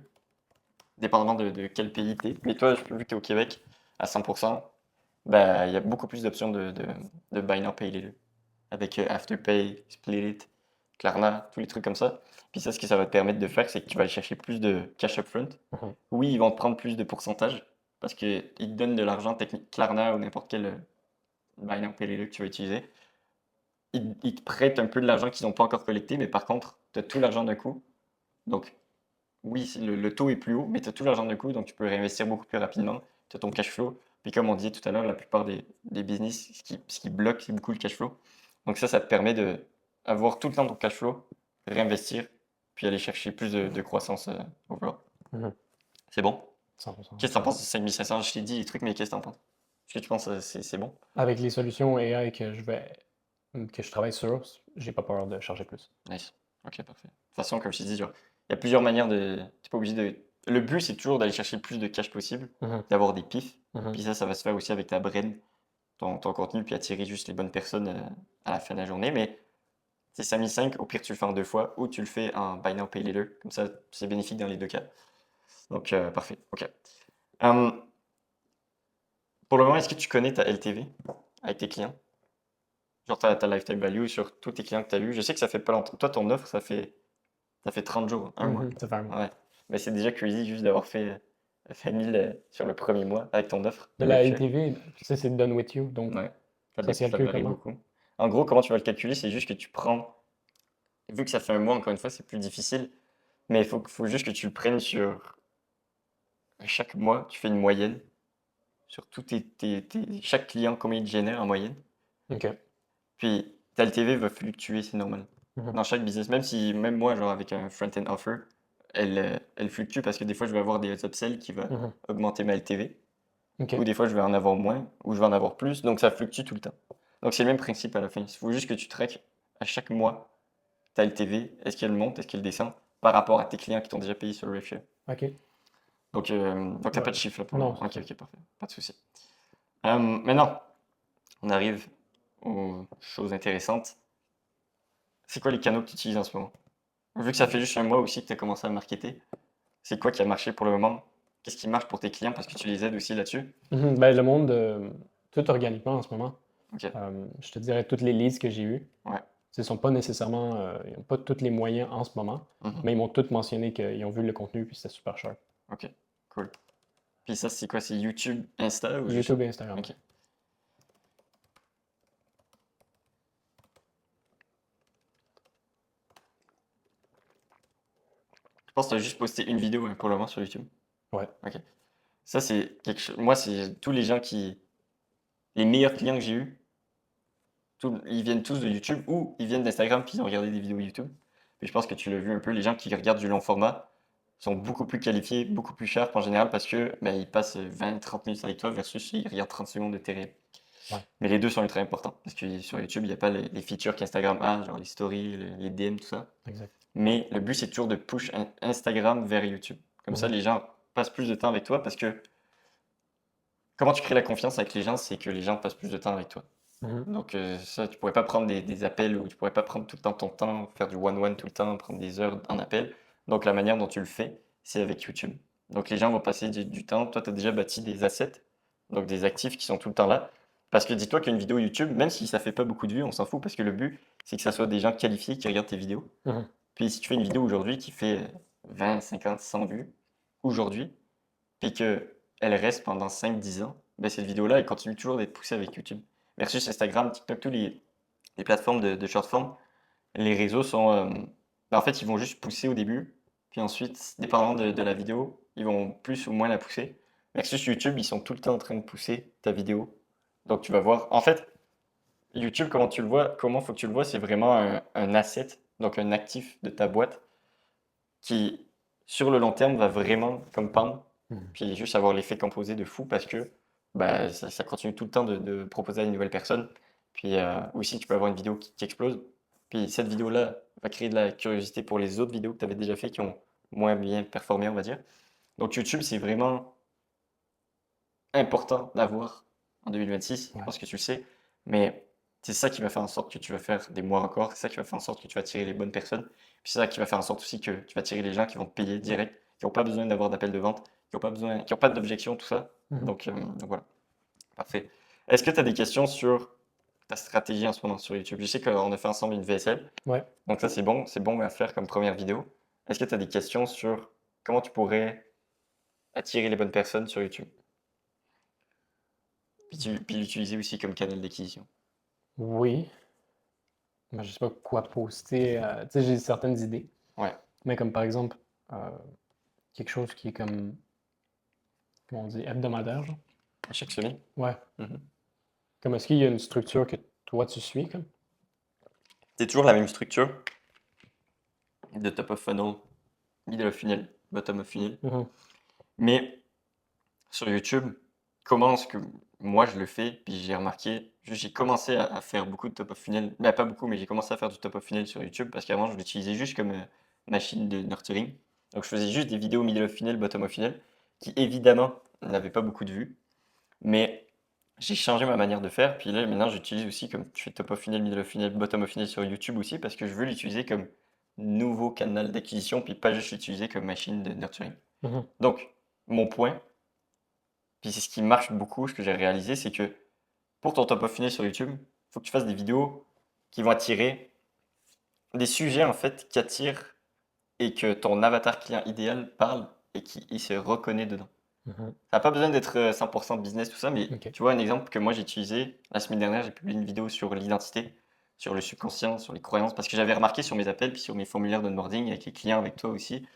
dépendamment de quel pays tu es. Mais toi, vu que tu es au Québec, à 100%, bah, il y a beaucoup plus d'options de Buy Now, Pay Later. Avec Afterpay, Split, Klarna, tous les trucs comme ça. Puis ça, ce que ça va te permettre de faire, c'est que tu vas aller chercher plus de cash upfront. Mhm. Oui, ils vont te prendre plus de pourcentage parce qu'ils te donnent de l'argent technique Klarna ou n'importe quel Buy Now Pay Later que tu vas utiliser. Ils te prêtent un peu de l'argent qu'ils n'ont pas encore collecté, mais par contre, tu as tout l'argent d'un coup. Donc, oui, le taux est plus haut, mais tu as tout l'argent d'un coup, donc tu peux réinvestir beaucoup plus rapidement. Tu as ton cash flow. Puis comme on disait tout à l'heure, la plupart des business, ce qui bloque, c'est beaucoup le cash flow. Donc ça te permet d'avoir tout le temps ton cash flow, réinvestir, puis aller chercher plus de croissance overall. Mhm. C'est bon? 100%. Qu'est-ce que tu en penses de 5500? Je t'ai dit les trucs, mais qu'est-ce que tu en penses? Est-ce que tu penses que c'est bon? Avec les solutions AI que je travaille sur, j'ai pas peur de charger plus. Nice. Ok, parfait. De toute façon, comme je t'ai dit, genre, il y a plusieurs manières de. T'es pas obligé de. Le but, c'est toujours d'aller chercher le plus de cash possible, Mhm. d'avoir des pifs. Mhm. Puis ça va se faire aussi avec ta brand, ton contenu, puis attirer juste les bonnes personnes à la fin de la journée. Mais c'est 5005, au pire, tu le fais en 2 fois, ou tu le fais en Buy Now, Pay Later. Comme ça, c'est bénéfique dans les deux cas. Donc, parfait. Ok. Pour le moment, est-ce que tu connais ta LTV avec tes clients? Genre ta lifetime value sur tous tes clients que tu as eu. Je sais que ça fait pas longtemps. Toi, ton offre, ça fait 30 jours, un mois. Mhm. Ça fait un mois. Ouais. Mais c'est déjà crazy juste d'avoir fait 1000 sur le premier mois avec ton offre De de la Redshift. LTV, tu sais, c'est done with you, donc Ouais. Ça, ça se ça calcule varie comment? beaucoup. En gros, comment tu vas le calculer, c'est juste que tu prends. Vu que ça fait un mois, encore une fois, c'est plus difficile. Mais il faut juste que tu le prennes sur. Chaque mois, tu fais une moyenne sur chaque client, combien il génère en moyenne. OK. Puis ta LTV va fluctuer, c'est normal. Mhm. Dans chaque business, même moi, genre avec un front-end offer, elle fluctue parce que des fois, je vais avoir des upsells qui vont Mhm. augmenter ma LTV. Ou OK. des fois, je vais en avoir moins, ou je vais en avoir plus. Donc, ça fluctue tout le temps. Donc, c'est le même principe à la fin. Il faut juste que tu traques à chaque mois ta LTV. Est-ce qu'elle monte, est-ce qu'elle descend par rapport à tes clients qui t'ont déjà payé sur le Redshift. OK. Donc t'as Ouais. pas de chiffre là pour le Non, moment. c'est Ok, ça. ok, parfait. Pas de souci. Maintenant, on arrive aux choses intéressantes. C'est quoi les canaux que tu utilises en ce moment? Vu que ça fait juste un mois aussi que tu as commencé à marketer, c'est quoi qui a marché pour le moment? Qu'est-ce qui marche pour tes clients parce que tu les aides aussi là-dessus? Ben, le monde, tout organiquement en ce moment. Ok, Je te dirais, toutes les leads que j'ai eues, ouais, ils sont pas nécessairement, ils n'ont pas tous les moyens en ce moment, mhm, mais ils m'ont tous mentionné qu'ils ont vu le contenu puis c'était super cher. ok, cool. Puis ça, c'est quoi? C'est YouTube, Insta ou juste... YouTube et Instagram. Ok. Je pense que tu as juste posté une vidéo pour le moment sur YouTube. Ouais. Ok. Ça, c'est quelque chose... Moi, c'est tous les gens qui... Les meilleurs clients que j'ai eus, ils viennent tous de YouTube ou ils viennent d'Instagram puis ils ont regardé des vidéos YouTube. Puis je pense que tu l'as vu un peu, les gens qui regardent du long format sont beaucoup plus qualifiés, beaucoup plus sharp en général parce que ils passent 20-30 minutes avec toi versus ils regardent 30 secondes de télé. Ouais. Mais les deux sont ultra importants parce que sur YouTube, il n'y a pas les features qu'Instagram a, genre les stories, les DM, tout ça. Exact. Mais le but, c'est toujours de push Instagram vers YouTube. Comme ça, les gens passent plus de temps avec toi parce que comment tu crées la confiance avec les gens, c'est que les gens passent plus de temps avec toi. Mhm. Donc ça, tu pourrais pas prendre des appels ou tu pourrais pas prendre tout le temps ton temps, faire du one-one tout le temps, prendre des heures en appel. Donc la manière dont tu le fais, c'est avec YouTube. Donc les gens vont passer du temps. Toi, tu as déjà bâti des assets, donc des actifs qui sont tout le temps là. Parce que dis-toi qu'une vidéo YouTube, même si ça fait pas beaucoup de vues, on s'en fout parce que le but, c'est que ça soit des gens qualifiés qui regardent tes vidéos. Mhm. Puis si tu fais une vidéo aujourd'hui qui fait 20, 50, 100 vues aujourd'hui, puis qu'elle reste pendant 5-10 ans, cette vidéo-là, elle continue toujours d'être poussée avec YouTube. Versus Instagram, TikTok, tous les plateformes de short form, les réseaux sont... en fait, ils vont juste pousser au début, puis ensuite, dépendamment de la vidéo, ils vont plus ou moins la pousser. Versus YouTube, ils sont tout le temps en train de pousser ta vidéo. Donc tu vas voir... En fait, YouTube, comment tu le vois, comment faut que tu le vois, c'est vraiment un asset, donc un actif de ta boîte qui, sur le long terme, va vraiment comme pendre, Mhm. puis juste avoir l'effet composé de fou parce que ça continue tout le temps de proposer à une nouvelle personne. Puis aussi, tu peux avoir une vidéo qui explose. Puis cette vidéo-là va créer de la curiosité pour les autres vidéos que tu avais déjà fait qui ont moins bien performé, on va dire. Donc YouTube, c'est vraiment important d'avoir en 2026. Je Ouais. pense que tu le sais. Mais c'est ça qui va faire en sorte que tu vas faire des mois records. C'est ça qui va faire en sorte que tu vas attirer les bonnes personnes. Puis c'est ça qui va faire en sorte aussi que tu vas attirer les gens qui vont te payer direct, qui n'ont pas besoin d'avoir d'appel de vente, qui n'ont pas besoin, qui n'ont pas d'objection, tout ça. Mhm. Donc voilà, parfait. Est-ce que tu as des questions sur ta stratégie en ce moment sur YouTube? Je sais qu'on a fait ensemble une VSL, Ouais. donc ça c'est bon à faire comme première vidéo. Est-ce que tu as des questions sur comment tu pourrais attirer les bonnes personnes sur YouTube? Puis l'utiliser aussi comme canal d'acquisition. Oui. Mais je sais pas quoi poster. Tu sais, j'ai certaines idées. Ouais, Mais comme par exemple, euh, quelque chose qui est comme, comment on dit, hebdomadaire, genre. à chaque semaine. Ouais. Mhm. Comme est-ce qu'il y a une structure que toi tu suis, comme? C'est toujours la même structure de top of funnel, middle of funnel, bottom of funnel. Mhm. Mais sur YouTube, comment est-ce que moi je le fais? Puis j'ai remarqué, j'ai commencé à faire beaucoup de top of funnel, mais pas beaucoup, mais j'ai commencé à faire du top of funnel sur YouTube parce qu'avant je l'utilisais juste comme machine de nurturing. Donc je faisais juste des vidéos middle of funnel, bottom of funnel, qui évidemment n'avaient pas beaucoup de vues, mais j'ai changé ma manière de faire. Puis là maintenant j'utilise aussi comme je fais top of funnel, middle of funnel, bottom of funnel sur YouTube aussi parce que je veux l'utiliser comme nouveau canal d'acquisition, puis pas juste l'utiliser comme machine de nurturing. Mhm. Donc mon point, puis c'est ce qui marche beaucoup, ce que j'ai réalisé, c'est que pour ton top of funnel sur YouTube, il faut que tu fasses des vidéos qui vont attirer des sujets en fait qui attirent et que ton avatar client idéal parle et qui il se reconnaît dedans. Mhm. Ça n'a pas besoin d'être 100% business, tout ça, mais Ok. tu vois, un exemple que moi j'ai utilisé la semaine dernière, j'ai publié une vidéo sur l'identité, sur le subconscient, sur les croyances, parce que j'avais remarqué sur mes appels, puis sur mes formulaires d'onboarding avec les clients, avec toi aussi,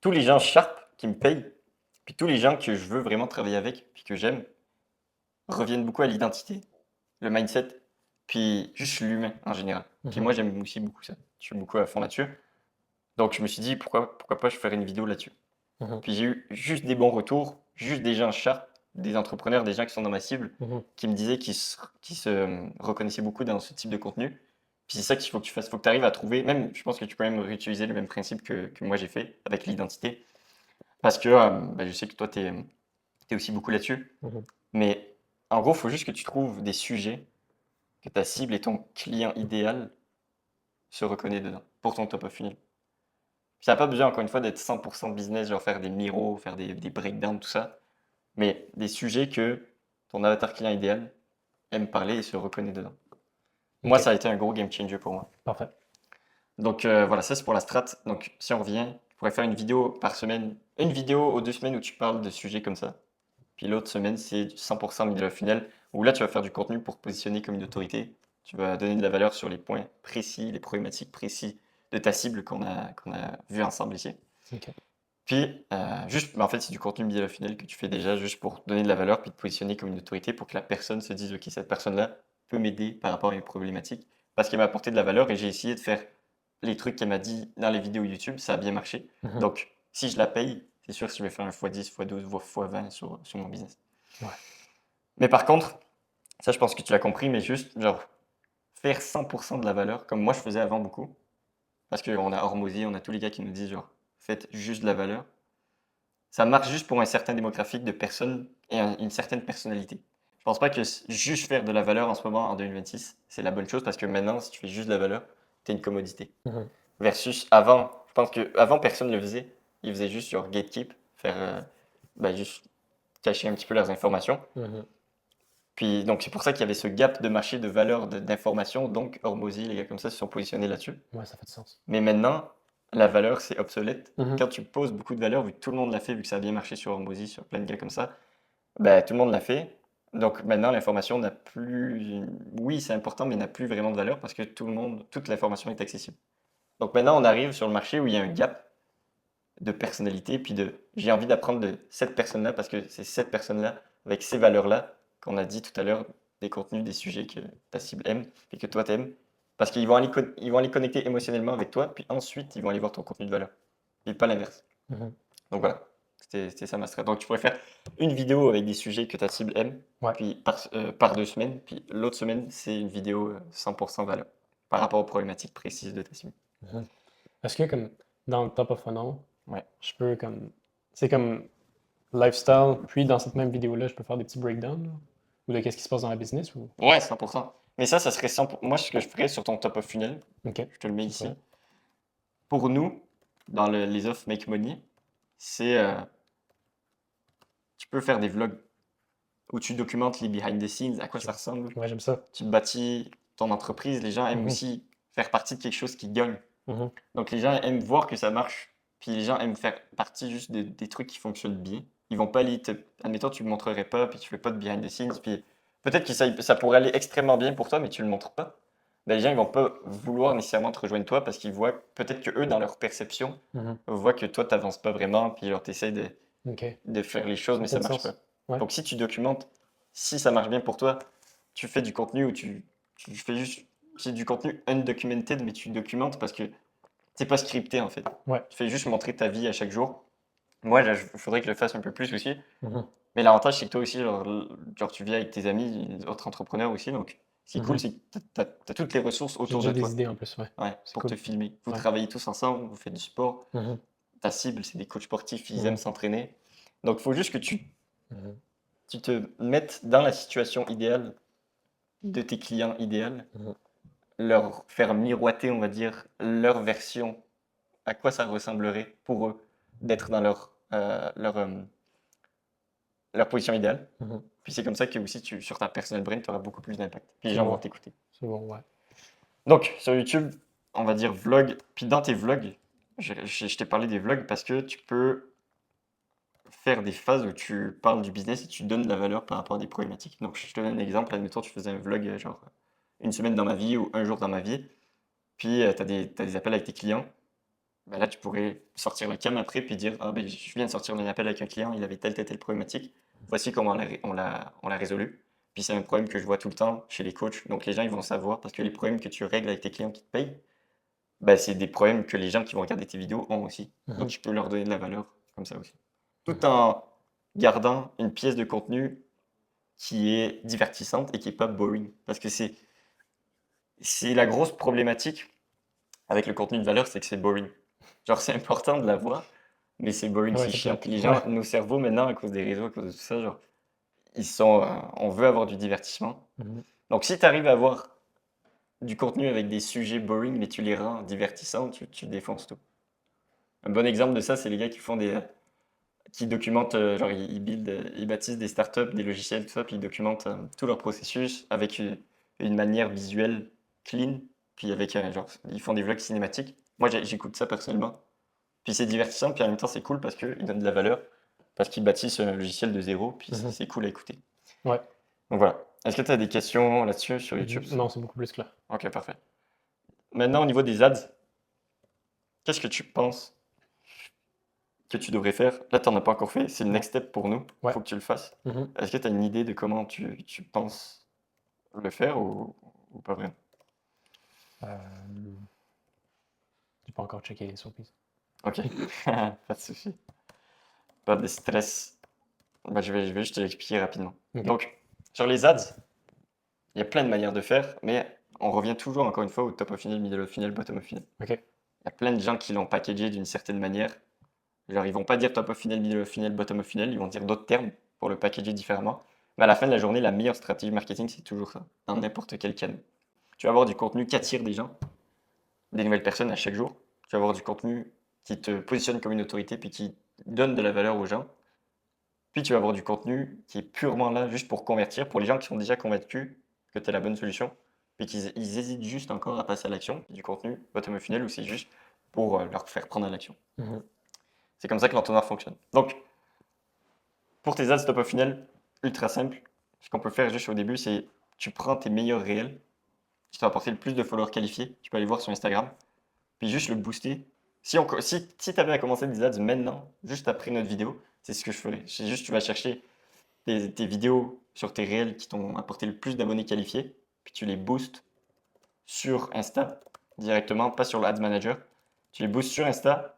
tous les gens sharp qui me payent, puis tous les gens que je veux vraiment travailler avec, puis que j'aime, reviennent beaucoup à l'identité, le mindset, puis juste l'humain en général. Puis Mhm. moi, j'aime aussi beaucoup ça. Je suis beaucoup à fond là-dessus. Donc je me suis dit, pourquoi pas je ferais une vidéo là-dessus. Mhm. Puis j'ai eu juste des bons retours, juste des gens sharp, des entrepreneurs, des gens qui sont dans ma cible, Mhm. qui me disaient qu'ils se reconnaissaient beaucoup dans ce type de contenu. Puis c'est ça qu'il faut que tu fasses. Il faut que tu arrives à trouver, même je pense que tu peux même réutiliser le même principe que moi j'ai fait avec l'identité. Parce que je sais que toi, tu es aussi beaucoup là-dessus. Mhm. Mais En gros, il faut juste que tu trouves des sujets que ta cible et ton client idéal se reconnaît dedans pour ton top of funnel. Ça n'a pas besoin, encore une fois, d'être 100% business, genre faire des miros, faire des breakdowns, tout ça, mais des sujets que ton avatar client idéal aime parler et se reconnaît dedans. Moi, Ok, ça a été un gros game changer pour moi. parfait. Donc voilà, ça c'est pour la strat. Donc si on revient, je pourrais faire une vidéo par semaine, une vidéo aux 2 semaines où tu parles de sujets comme ça. Puis l'autre semaine, c'est du 100% middle of funnel, où là tu vas faire du contenu pour te positionner comme une autorité. Tu vas donner de la valeur sur les points précis, les problématiques précis de ta cible qu'on a vu ensemble ici. Ok. Puis juste, en fait, c'est du contenu middle of funnel que tu fais déjà juste pour donner de la valeur puis te positionner comme une autorité pour que la personne se dise, ok, cette personne-là peut m'aider par rapport à mes problématiques parce qu'elle m'a apporté de la valeur et j'ai essayé de faire les trucs qu'elle m'a dit dans les vidéos YouTube, ça a bien marché. Mhm. Donc, si je la paye, c'est sûr que je vais faire un x10, x12, voire x20 sur mon business. Ouais. Mais par contre, ça, je pense que tu l'as compris, mais juste, genre, faire 100% de la valeur, comme moi je faisais avant beaucoup, parce qu'on a Hormozy, on a tous les gars qui nous disent, genre, faites juste de la valeur. Ça marche juste pour un certain démographique de personnes et une certaine personnalité. Je pense pas que juste faire de la valeur en ce moment, en 2026, c'est la bonne chose, parce que maintenant, si tu fais juste de la valeur, tu es une commodité. Mhm. Versus avant, je pense que avant personne ne le faisait. Ils faisaient juste genre gatekeep, faire juste cacher un petit peu leurs informations. Mhm. Puis donc c'est pour ça qu'il y avait ce gap de marché de valeur d'information. Donc Hormozy, les gars comme ça se sont positionnés là-dessus. Ouais, ça fait du sens. Mais maintenant, la valeur c'est obsolète. Mhm. Quand tu poses beaucoup de valeur, vu que tout le monde l'a fait, vu que ça a bien marché sur Hormozy, sur plein de gars comme ça, ben, tout le monde l'a fait. Donc maintenant l'information n'a plus, oui c'est important, mais n'a plus vraiment de valeur parce que tout le monde, toute l'information est accessible. Donc maintenant on arrive sur le marché où il y a un gap de personnalité, puis de j'ai envie d'apprendre de cette personne-là parce que c'est cette personne-là, avec ces valeurs-là, qu'on a dit tout à l'heure, des contenus, des sujets que ta cible aime et que toi t'aimes. Parce qu'ils vont ils vont aller connecter émotionnellement avec toi, puis ensuite ils vont aller voir ton contenu de valeur. Et pas l'inverse. Mhm. Donc voilà, c'était ça ma strat. Donc tu pourrais faire une vidéo avec des sujets que ta cible aime, Ouais. puis par 2 semaines, puis l'autre semaine, c'est une vidéo 100% valeur, par rapport aux problématiques précises de ta cible. Mhm. Est-ce que comme dans le top of funnel, Ouais. je peux comme. C'est comme lifestyle, puis dans cette même vidéo-là, je peux faire des petits breakdowns, là? Ou de qu'est-ce qui se passe dans la business ou. Ouais, 100%. Mais ça serait 100%. Moi, ce que je ferais sur ton top of funnel, Ok. je te le mets Ce ici. serait. Pour nous, dans les offres Make Money, c'est tu peux faire des vlogs où tu documentes les behind the scenes, à quoi ça ressemble. Ouais, j'aime ça. Tu bâtis ton entreprise. Les gens aiment Mhm. aussi faire partie de quelque chose qui gagne. Mhm. Donc les gens aiment voir que ça marche. Puis les gens aiment faire partie juste des trucs qui fonctionnent bien. Ils vont pas aller te... Admettons, tu le montrerais pas, puis tu fais pas de behind the scenes. Puis peut-être que ça pourrait aller extrêmement bien pour toi, mais tu le montres pas. Ben, les gens ils vont pas vouloir nécessairement te rejoindre toi parce qu'ils voient peut-être que eux, dans leur perception, Mhm. voient que toi, tu n'avances pas vraiment, puis tu essaies Ok. de faire les choses, Ça mais fait ça du marche pas. sens. Ouais. Donc si tu documentes, si ça marche bien pour toi, tu fais du contenu où tu fais juste... C'est du contenu undocumented, mais tu documentes parce que c'est pas scripté en fait. Ouais. Tu fais juste montrer ta vie à chaque jour. Moi, il faudrait que je le fasse un peu plus aussi. Mhm. Mais l'avantage, c'est que toi aussi, genre, tu vis avec tes amis, les autres entrepreneurs aussi. Donc, ce qui est cool, Mhm. c'est que tu as toutes les ressources J'ai autour déjà de des toi. idées en plus, ouais. Ouais, C'est pour te cool. filmer. Vous Ouais. travaillez tous ensemble, vous faites du sport. Mhm. Ta cible, c'est des coachs sportifs, ils Mhm. aiment s'entraîner. Donc, il faut juste que Mhm. tu te mettes dans la situation idéale de tes clients idéaux, Mhm. leur faire miroiter, on va dire, leur version, à quoi ça ressemblerait pour eux d'être dans leur position idéale. Mhm. Puis c'est comme ça que aussi sur ta personal brand, tu auras beaucoup plus d'impact. Puis les C'est gens vont bon. t'écouter. C'est bon, ouais. Donc, sur YouTube, on va dire vlog. Puis dans tes vlogs, je t'ai parlé des vlogs parce que tu peux faire des phases où tu parles du business et tu donnes de la valeur par rapport à des problématiques. Donc, je te donne un exemple. Admettons, tu faisais un vlog genre une semaine dans ma vie ou un jour dans ma vie. Puis, t'as des appels avec tes clients. Ben là, tu pourrais sortir la cam après puis dire ah, ben, je viens de sortir un appel avec un client, il avait telle problématique. Voici comment on l'a résolu. Puis c'est un problème que je vois tout le temps chez les coachs. Donc les gens ils vont savoir parce que les problèmes que tu règles avec tes clients qui te payent, ben, c'est des problèmes que les gens qui vont regarder tes vidéos ont aussi. Donc Mhm. tu peux leur donner de la valeur comme ça aussi. Tout Mhm. en gardant une pièce de contenu qui est divertissante et qui n'est pas boring. Parce que c'est la grosse problématique avec le contenu de valeur, c'est que c'est boring. Genre, c'est important de l'avoir, mais c'est boring, Ouais, c'est c'est chiant. plate. Puis les gens, Ouais. nos cerveaux maintenant, à cause des réseaux, à cause de tout ça, genre, on veut avoir du divertissement. Mhm. Donc, si tu arrives à avoir du contenu avec des sujets boring, mais tu les rends divertissants, tu défonces tout. Un bon exemple de ça, c'est les gars qui documentent, genre ils bâtissent des startups, des logiciels, tout ça, puis ils documentent tout leur processus avec une manière visuelle clean, puis avec, genre, ils font des vlogs cinématiques. Moi, j'écoute ça personnellement. Puis c'est divertissant, puis en même temps, c'est cool parce qu'ils donnent de la valeur, parce qu'ils bâtissent un logiciel de zéro, puis Mhm. c'est cool à écouter. Ouais. Donc voilà. Est-ce que tu as des questions là-dessus sur YouTube? Non, c'est beaucoup plus clair. Ok, parfait. Maintenant, au niveau des ads, qu'est-ce que tu penses que tu devrais faire? Là, tu n'en as pas encore fait, c'est le Non. next step pour nous. Il Ouais. faut que tu le fasses. Mhm. Est-ce que tu as une idée de comment tu penses le faire ou pas vraiment? Euh, J'ai pas encore checké les surprises. Ok, pas de souci. Pas de stress. Bah, je vais juste te l'expliquer rapidement. Ok. Donc, sur les ads, il y a plein de manières de faire, mais on revient toujours encore une fois au top of funnel, middle of funnel, bottom of funnel. Ok. Il y a plein de gens qui l'ont packagé d'une certaine manière. Genre, ils vont pas dire top of funnel, middle of funnel, bottom of funnel, ils vont dire d'autres termes pour le packager différemment. Mais à la fin de la journée, la meilleure stratégie marketing, c'est toujours ça, dans n'importe quel canal. Tu vas avoir du contenu qui attire des gens, des nouvelles personnes à chaque jour. Tu vas avoir du contenu qui te positionne comme une autorité puis qui donne de la valeur aux gens. Puis tu vas avoir du contenu qui est purement là juste pour convertir, pour les gens qui sont déjà convaincus que tu es la bonne solution, puis qu'ils hésitent juste encore à passer à l'action. Du contenu bottom of funnel où c'est juste pour leur faire prendre à l'action. Mhm. C'est comme ça que l'entonnoir fonctionne. Donc, pour tes ads top of funnel, ultra simple, ce qu'on peut faire juste au début, c'est tu prends tes meilleurs réels qui t'ont apporté le plus de followers qualifiés. Tu peux aller voir sur Instagram, puis juste le booster. Si tu avais à commencer des ads maintenant, juste après notre vidéo, c'est ce que je ferais. C'est juste tu vas chercher tes vidéos sur tes réels qui t'ont apporté le plus d'abonnés qualifiés, puis tu les boostes sur Insta directement, pas sur l'Ads Manager. Tu les boostes sur Insta,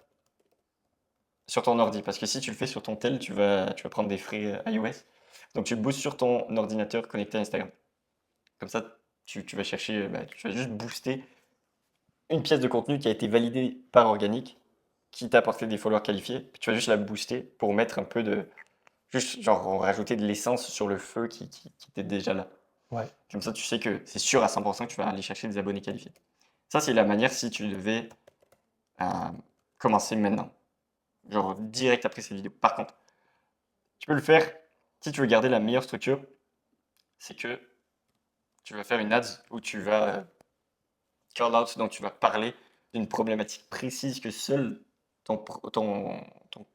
sur ton ordi, parce que si tu le fais sur ton tel, tu vas prendre des frais iOS. Donc tu le boostes sur ton ordinateur connecté à Instagram. Comme ça, tu vas chercher, tu vas juste booster une pièce de contenu qui a été validée par Organic, qui t'a apporté des followers qualifiés, puis tu vas juste la booster pour mettre un peu de, juste genre rajouter de l'essence sur le feu qui était déjà là. Ouais. Comme ça, tu sais que c'est sûr à 100% que tu vas aller chercher des abonnés qualifiés. Ça, c'est la manière si tu devais euh, commencer maintenant. Genre direct après cette vidéo. Par contre, tu peux le faire si tu veux garder la meilleure structure. C'est que tu vas faire une ads où tu vas call out, donc tu vas parler d'une problématique précise que seul ton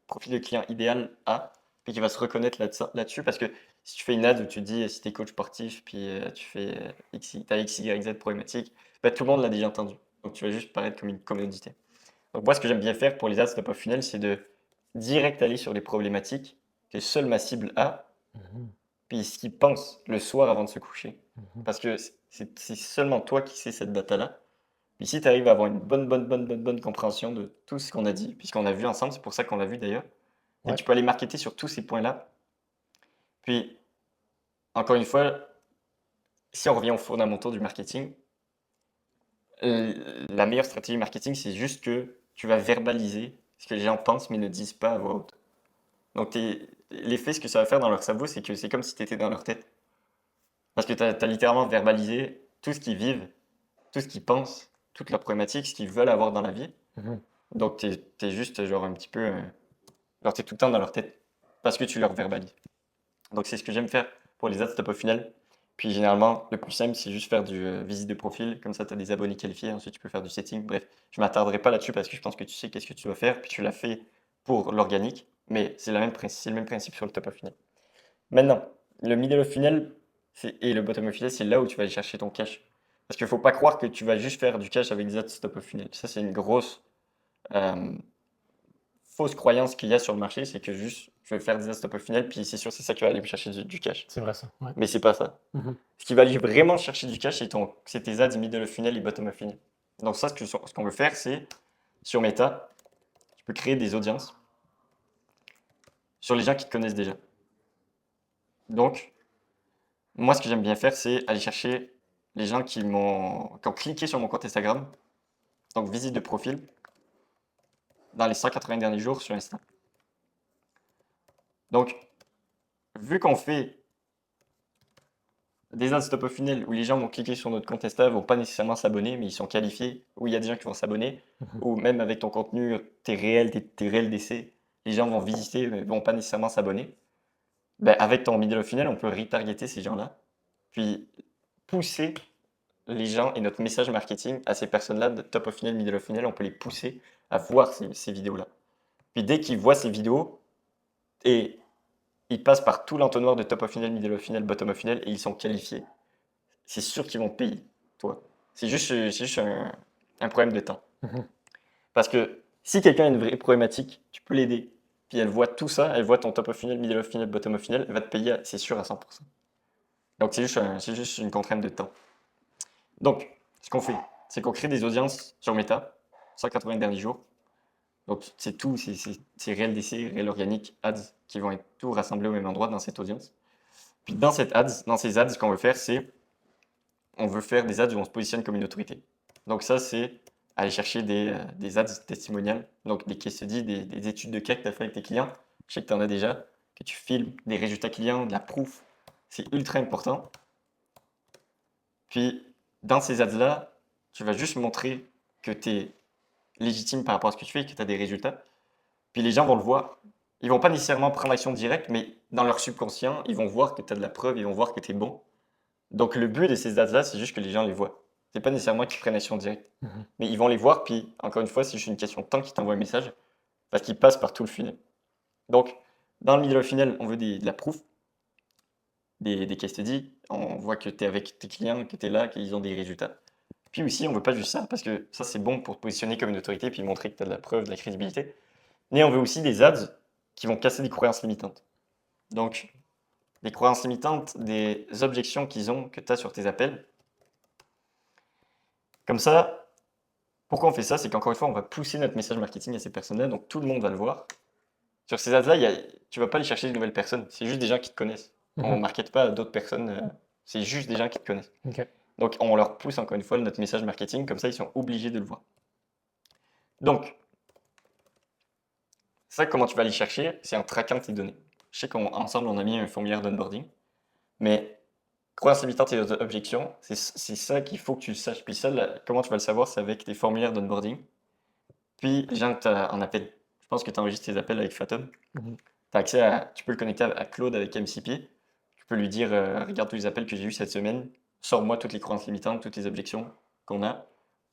profil de client idéal a, puis qui va se reconnaître là-dessus, parce que si tu fais une ad où tu dis si tu es coach sportif, puis tu fais t'as X, Y, Z problématique, bah, tout le monde l'a déjà entendu. Donc tu vas juste paraître comme une commodité. Donc moi, ce que j'aime bien faire pour les ads top of funnel, c'est de direct aller sur les problématiques que seule ma cible a, Mhm. puis ce qu'il pense le soir avant de se coucher. Mhm. Parce que c'est seulement toi qui sais cette data-là. Puis si tu arrives à avoir une bonne compréhension de tout ce qu'on a dit, puisqu'on a vu ensemble, c'est pour ça qu'on l'a vu d'ailleurs, et Ouais. tu peux aller marketer sur tous ces points-là. Puis, encore une fois, si on revient aux fondamentaux du marketing, la meilleure stratégie marketing, c'est juste que tu vas verbaliser ce que les gens pensent mais ne disent pas à voix haute. Donc, l'effet, ce que ça va faire dans leur cerveau, c'est que c'est comme si tu étais dans leur tête. Parce que tu as littéralement verbalisé tout ce qu'ils vivent, tout ce qu'ils pensent, toutes leurs problématiques, ce qu'ils veulent avoir dans la vie. Mhm. Donc, t'es juste genre un petit peu. Genre, t'es tout le temps dans leur tête. Parce que tu leur verbalises. Donc, c'est ce que j'aime faire pour les ads top of funnel. Puis, généralement, le plus simple, c'est juste faire du visite de profil. Comme ça, tu as des abonnés qualifiés. Ensuite, tu peux faire du setting. Bref, je ne m'attarderai pas là-dessus parce que je pense que tu sais qu'est-ce que tu dois faire. Puis, tu l'as fait pour l'organique. Mais c'est le même principe sur le top of funnel. Maintenant, le middle of funnel et le bottom of funnel, c'est là où tu vas aller chercher ton cash. Parce qu'il ne faut pas croire que tu vas juste faire du cash avec des ads top of funnel. Ça, c'est une grosse euh, fausse croyance qu'il y a sur le marché, c'est que juste je vais faire des ads top of funnel, puis c'est sûr, c'est ça qui va aller me chercher du cash. C'est vrai ça. Ouais. Mais c'est pas ça. Mhm. Ce qui va aller vraiment chercher du cash, c'est tes ads middle of funnel et bottom of funnel. Donc ça, ce qu'on veut faire, c'est sur Meta, tu peux créer des audiences sur les gens qui te connaissent déjà. Donc, moi, ce que j'aime bien faire, c'est aller chercher les gens qui ont cliqué sur mon compte Instagram, donc visite de profil, dans les 180 derniers jours sur Insta. Donc, vu qu'on fait des ads top of funnel où les gens vont cliquer sur notre compte Insta, vont pas nécessairement s'abonner, mais ils sont qualifiés, où il y a des gens qui vont s'abonner, ou même avec ton contenu, tes réels d'essai, les gens vont visiter, mais vont pas nécessairement s'abonner. Ben, avec ton middle of funnel, on peut retargeter ces gens-là, puis pousser les gens et notre message marketing à ces personnes-là, de top of funnel, middle of funnel, on peut les pousser à voir ces vidéos-là. Puis dès qu'ils voient ces vidéos, et ils passent par tout l'entonnoir de top of funnel, middle of funnel, bottom of funnel, et ils sont qualifiés, c'est sûr qu'ils vont te payer, toi. C'est juste un problème de temps. Parce que si quelqu'un a une vraie problématique, tu peux l'aider. Puis elle voit tout ça, elle voit ton top of funnel, middle of funnel, bottom of funnel, elle va te payer, c'est sûr, à 100%. Donc c'est juste une contrainte de temps. Donc, ce qu'on fait, c'est qu'on crée des audiences sur Meta, 180 derniers jours. Donc c'est tout, c'est réel d'essai, réel organique, ads, qui vont être tout rassemblés au même endroit dans cette audience. Puis dans ces ads, ce qu'on veut faire, c'est on veut faire des ads où on se positionne comme une autorité. Donc ça, c'est aller chercher des ads testimoniales, donc des case studies, des études de cas que tu as fait avec tes clients. Je sais que tu en as déjà, que tu filmes des résultats clients, de la proof. C'est ultra important. Puis dans ces ads-là, tu vas juste montrer que tu es légitime par rapport à ce que tu fais et que tu as des résultats. Puis les gens vont le voir. Ils vont pas nécessairement prendre l'action directe, mais dans leur subconscient, ils vont voir que tu as de la preuve, ils vont voir que tu es bon. Donc le but de ces ads-là, c'est juste que les gens les voient. C'est pas nécessairement qu'ils prennent action directe. Mais ils vont les voir, puis encore une fois, c'est juste une question de temps qu'ils t'envoient un message, parce qu'ils passent par tout le funnel. Donc, dans le middle of funnel, on veut de la proof, des case studies, on voit que tu es avec tes clients, que tu es là, qu'ils ont des résultats. Puis aussi, on veut pas juste ça, parce que ça, c'est bon pour te positionner comme une autorité, puis montrer que tu as de la preuve, de la crédibilité. Mais on veut aussi des ads qui vont casser des croyances limitantes. Donc, des croyances limitantes, des objections qu'ils ont, que tu as sur tes appels. Comme ça, pourquoi on fait ça? C'est qu'encore une fois, on va pousser notre message marketing à ces personnes-là, donc tout le monde va le voir. Sur ces ads-là, tu vas pas aller chercher de nouvelles personnes, c'est juste des gens qui te connaissent. On ne market pas à d'autres personnes, c'est juste des gens qui te connaissent. Ok. Donc on leur pousse encore une fois notre message marketing, comme ça ils sont obligés de le voir. Donc, ça, comment tu vas aller chercher? C'est en traquant tes données. Je sais qu'ensemble, on a mis un formulaire d'onboarding, mais croyances limitantes et objections, c'est ça qu'il faut que tu le saches. Puis ça, comment tu vas le savoir? C'est avec tes formulaires d'onboarding. Puis, les gens que tu as en appel. Je pense que tu enregistres tes appels avec Fathom. As accès tu peux le connecter à Claude avec MCP. Tu peux lui dire regarde tous les appels que j'ai eus cette semaine, sors-moi toutes les croyances limitantes, toutes les objections qu'on a.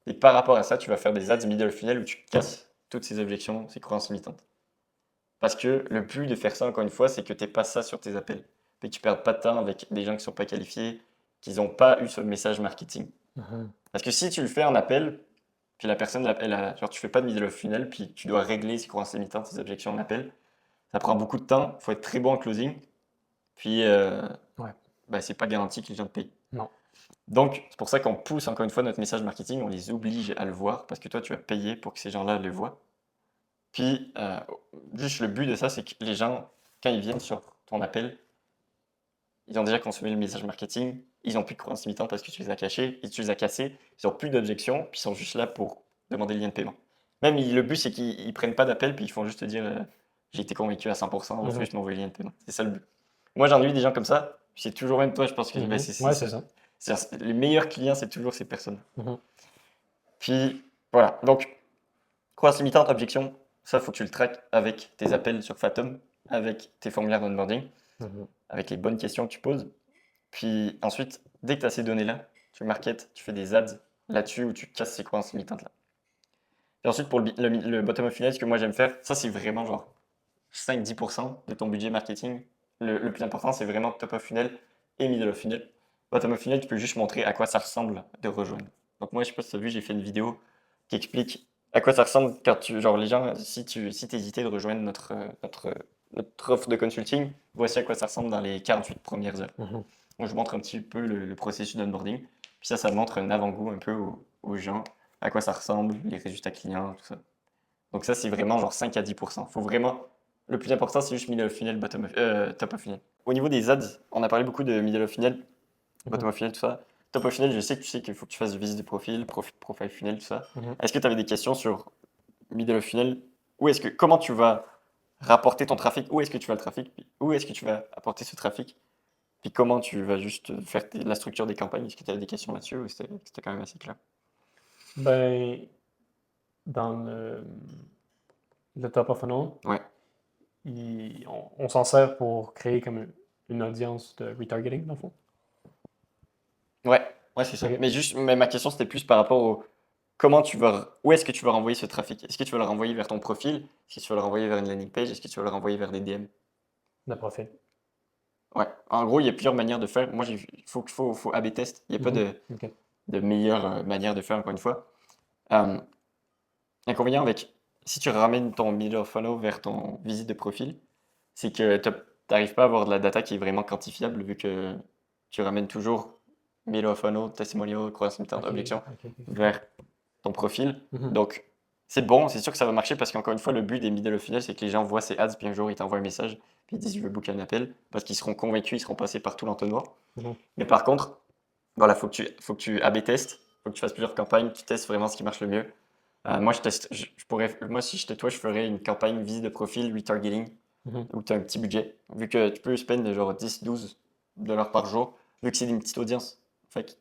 Et par rapport à ça, tu vas faire des ads middle funnel où tu casses toutes ces objections, ces croyances limitantes. Parce que le but de faire ça, encore une fois, c'est que tu n'aies pas ça sur tes appels. Et que tu ne perdes pas de temps avec des gens qui ne sont pas qualifiés, qui n'ont pas eu ce message marketing. Parce que si tu le fais en appel, puis la personne, genre tu fais pas de middle of funnel, puis tu dois régler ses croyances limitantes, ses objections en appel, ça prend beaucoup de temps, il faut être très bon en closing, puis c'est pas garanti que les gens te payent. Non. Donc, c'est pour ça qu'on pousse encore une fois notre message marketing, on les oblige à le voir, parce que toi, tu vas payer pour que ces gens-là le voient. Puis, juste le but de ça, c'est que les gens, quand ils viennent sur ton appel, ils ont déjà consommé le message marketing, ils n'ont plus de croyances limitantes parce que tu les as cachées, et tu les as cassées, ils n'ont plus d'objections, puis ils sont juste là pour demander le lien de paiement. Même le but, c'est qu'ils ne prennent pas d'appel, puis ils font juste te dire j'ai été convaincu à 100%, on va juste m'envoyer le lien de paiement. C'est ça le but. Moi, j'en ai eu des gens comme ça, puis c'est toujours même toi, je pense que c'est ça. Les meilleurs clients, c'est toujours ces personnes. Puis, voilà. Donc, croyances limitantes, objections, ça, faut que tu le traques avec tes appels sur Fathom, avec tes formulaires d'onboarding, avec les bonnes questions que tu poses. Puis ensuite, dès que tu as ces données-là, tu marketes, tu fais des ads là-dessus où tu casses ces croyances limitantes-là. Et ensuite, pour le bottom of funnel, ce que moi j'aime faire, ça c'est vraiment genre 5-10% de ton budget marketing. Le plus important, c'est vraiment top of funnel et middle of funnel. Bottom of funnel, tu peux juste montrer à quoi ça ressemble de rejoindre. Donc moi, je sais pas si tu as vu, j'ai fait une vidéo qui explique à quoi ça ressemble quand les gens, si tu hésitais de rejoindre notre offre de consulting, voici à quoi ça ressemble dans les 48 premières heures. Donc, je montre un petit peu le processus d'onboarding. Puis ça montre un avant-goût un peu aux gens, à quoi ça ressemble, les résultats clients, tout ça. Donc ça, c'est vraiment genre 5-10%. Faut vraiment... Le plus important, c'est juste middle of funnel, top of funnel. Au niveau des ads, on a parlé beaucoup de middle of funnel, bottom of funnel, tout ça. Top of funnel, je sais que tu sais qu'il faut que tu fasses du visite de profil, profile funnel, tout ça. Est-ce que tu avais des questions sur middle of funnel? Comment tu vas rapporter ton trafic? Où est-ce que tu vas le trafic? Où est-ce que tu vas apporter ce trafic? Puis comment tu vas juste faire la structure des campagnes? Est-ce que tu as des questions là-dessus ou c'était quand même assez clair? Ben, dans le top of funnel, Ouais. on s'en sert pour créer comme une audience de retargeting, dans le fond. Ouais, ouais, c'est ça. Ok. Mais ma question, c'était plus par rapport au comment où est-ce que tu vas renvoyer ce trafic? Est-ce que tu vas le renvoyer vers ton profil? Est-ce que tu vas le renvoyer vers une landing page? Est-ce que tu vas le renvoyer vers des DM? Le profil. Ouais. En gros, il y a plusieurs manières de faire. Moi, faut A/B test. Il n'y a pas Mhm. Ok. de meilleure manière de faire, encore une fois. Euh, L'inconvénient avec, si tu ramènes ton middle of funnel vers ton visite de profil, c'est que tu n'arrives pas à avoir de la data qui est vraiment quantifiable vu que tu ramènes toujours middle of funnel, testimonial, croissance Ok. objection Ok. Ok. vers ton profil. Mhm. Donc, c'est bon, c'est sûr que ça va marcher parce qu'encore une fois, le but des middle of funnel, c'est que les gens voient ces ads, puis un jour, ils t'envoient un message, puis ils disent, je veux booker un appel, parce qu'ils seront convaincus, ils seront passés par tout l'entonnoir. Mhm. Mais par contre, voilà, faut que tu A/B testes, faut que tu fasses plusieurs campagnes, tu testes vraiment ce qui marche le mieux. Moi, moi, si j'étais toi, je ferais une campagne visite de profil, retargeting, Mhm. où tu as un petit budget, vu que tu peux spend genre 10-12 $ par jour, vu que c'est une petite audience. Fait que